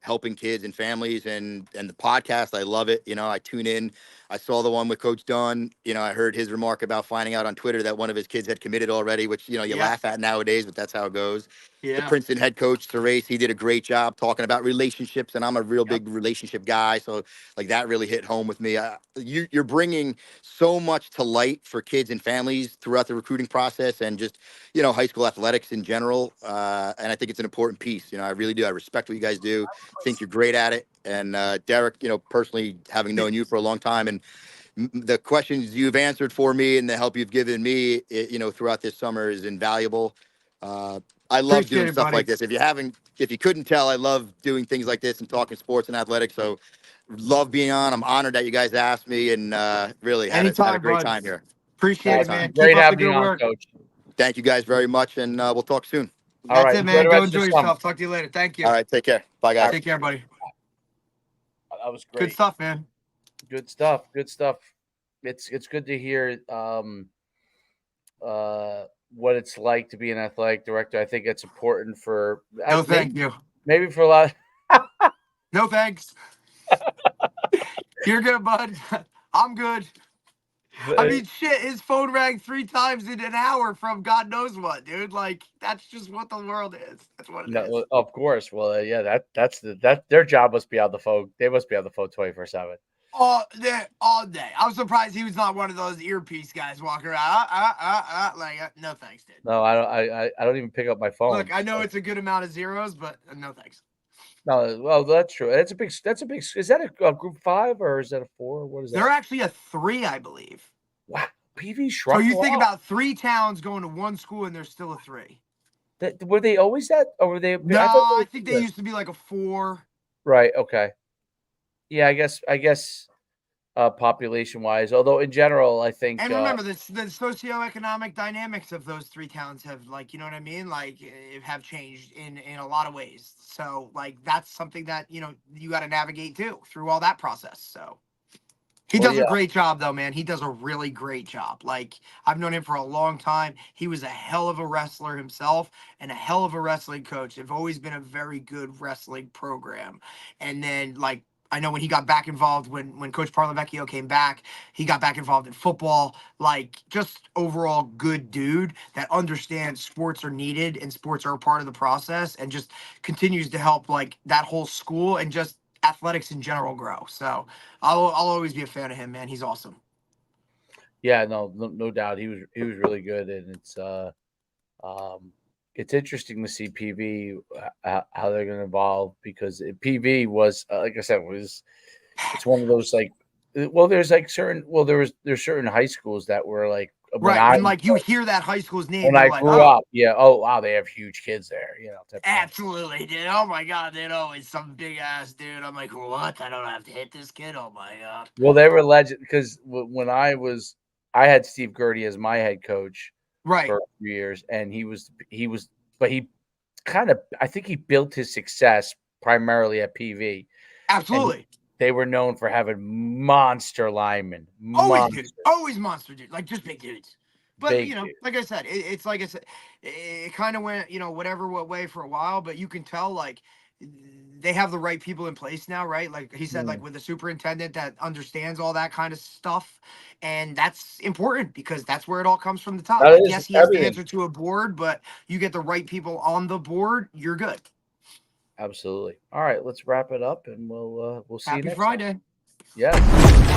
helping kids and families and the podcast. I love it. I tune in. I saw the one with Coach Dunn. I heard his remark about finding out on Twitter that one of his kids had committed already, which, you Yeah. laugh at nowadays, but that's how it goes. The Yeah. Princeton head coach, Therese, he did a great job talking about relationships, and I'm a real big relationship guy. So like that really hit home with me. You're bringing so much to light for kids and families throughout the recruiting process, and just, high school athletics in general. And I think it's an important piece. I really do. I respect what you guys do. I think you're great at it. And Derek, personally, having known you for a long time, and the questions you've answered for me and the help you've given me, throughout this summer is invaluable. I love Appreciate doing it, stuff buddy. like this. If you couldn't tell, I love doing things like this and talking sports and athletics. So love being on. I'm honored that you guys asked me, and really had a Anytime, great bud. time here. Appreciate it, Anytime. man. Great Keep up the having you good on, work. Coach. Thank you guys very much, and we'll talk soon. All That's right, it, enjoy man. the Go rest of enjoy the summer. yourself. Talk to you later. Thank you. All right, take care. Bye, guys. Take care, buddy. That was great. Good stuff, man. Good stuff. Good stuff. It's good to hear what it's like to be an athletic director. I think it's important for Thank you. maybe for a lot. No thanks. You're good, bud. I'm good. I mean, shit, his phone rang 3 times in an hour from God knows what, dude. Like, that's just what the world is. That's what it is. No, of course. Well, yeah, that's their job must be on the phone. They must be on the phone 24/7. All day. I'm surprised he was not one of those earpiece guys walking around. No thanks, dude. No, I don't even pick up my phone. Look, I know it's a good amount of zeros, but no thanks. No, well, that's true. That's a big. Is that a group 5 or is that a 4? What is that? They're actually a 3, I believe. Wow, PV shrunk. So you think about 3 towns going to 1 school, and there's still a 3. Were they always that, or were they? No, I think they used to be like a 4. Right. Okay. Yeah, I guess. Population wise, although in general, I think. And remember, the socioeconomic dynamics of those 3 towns have, like, you know what I mean? Like, have changed in a lot of ways. So, like, that's something that, you got to navigate too through all that process. So he does a great job, though, man. He does a really great job. Like, I've known him for a long time. He was a hell of a wrestler himself and a hell of a wrestling coach. They've always been a very good wrestling program. And then, like, I know when he got back involved, when Coach Parlavecchio came back, he got back involved in football. Like, just overall good dude that understands sports are needed and sports are a part of the process, and just continues to help, like, that whole school and just athletics in general grow. So I'll always be a fan of him, man. He's awesome. Yeah, no doubt. He was really good, and it's interesting to see PV how they're going to evolve, because PV was like I said, it's one of those, like, well, there's certain high schools that were like, right, and like you hear that high school's name when I like, grew up, yeah, oh wow, they have huge kids there, absolutely, dude. Oh my god, they're always some big ass dude. I'm like, what? I don't have to hit this kid. Oh my god. Well, they were legend, because when I had Steve Gertie as my head coach. Right. For a few years, and but he kind of, I think he built his success primarily at PV. Absolutely. They were known for having monster linemen. Always monster dude, like just big dudes. But big dudes. Like I said, it's like I said, it kind of went, what way for a while, but you can tell, like, they have the right people in place now, right? Like he said, like with a superintendent that understands all that kind of stuff. And that's important, because that's where it all comes from the top. Like, yes, he has to answer to a board, but you get the right people on the board, you're good. Absolutely. All right, let's wrap it up, and we'll see you next Friday. time. Yeah.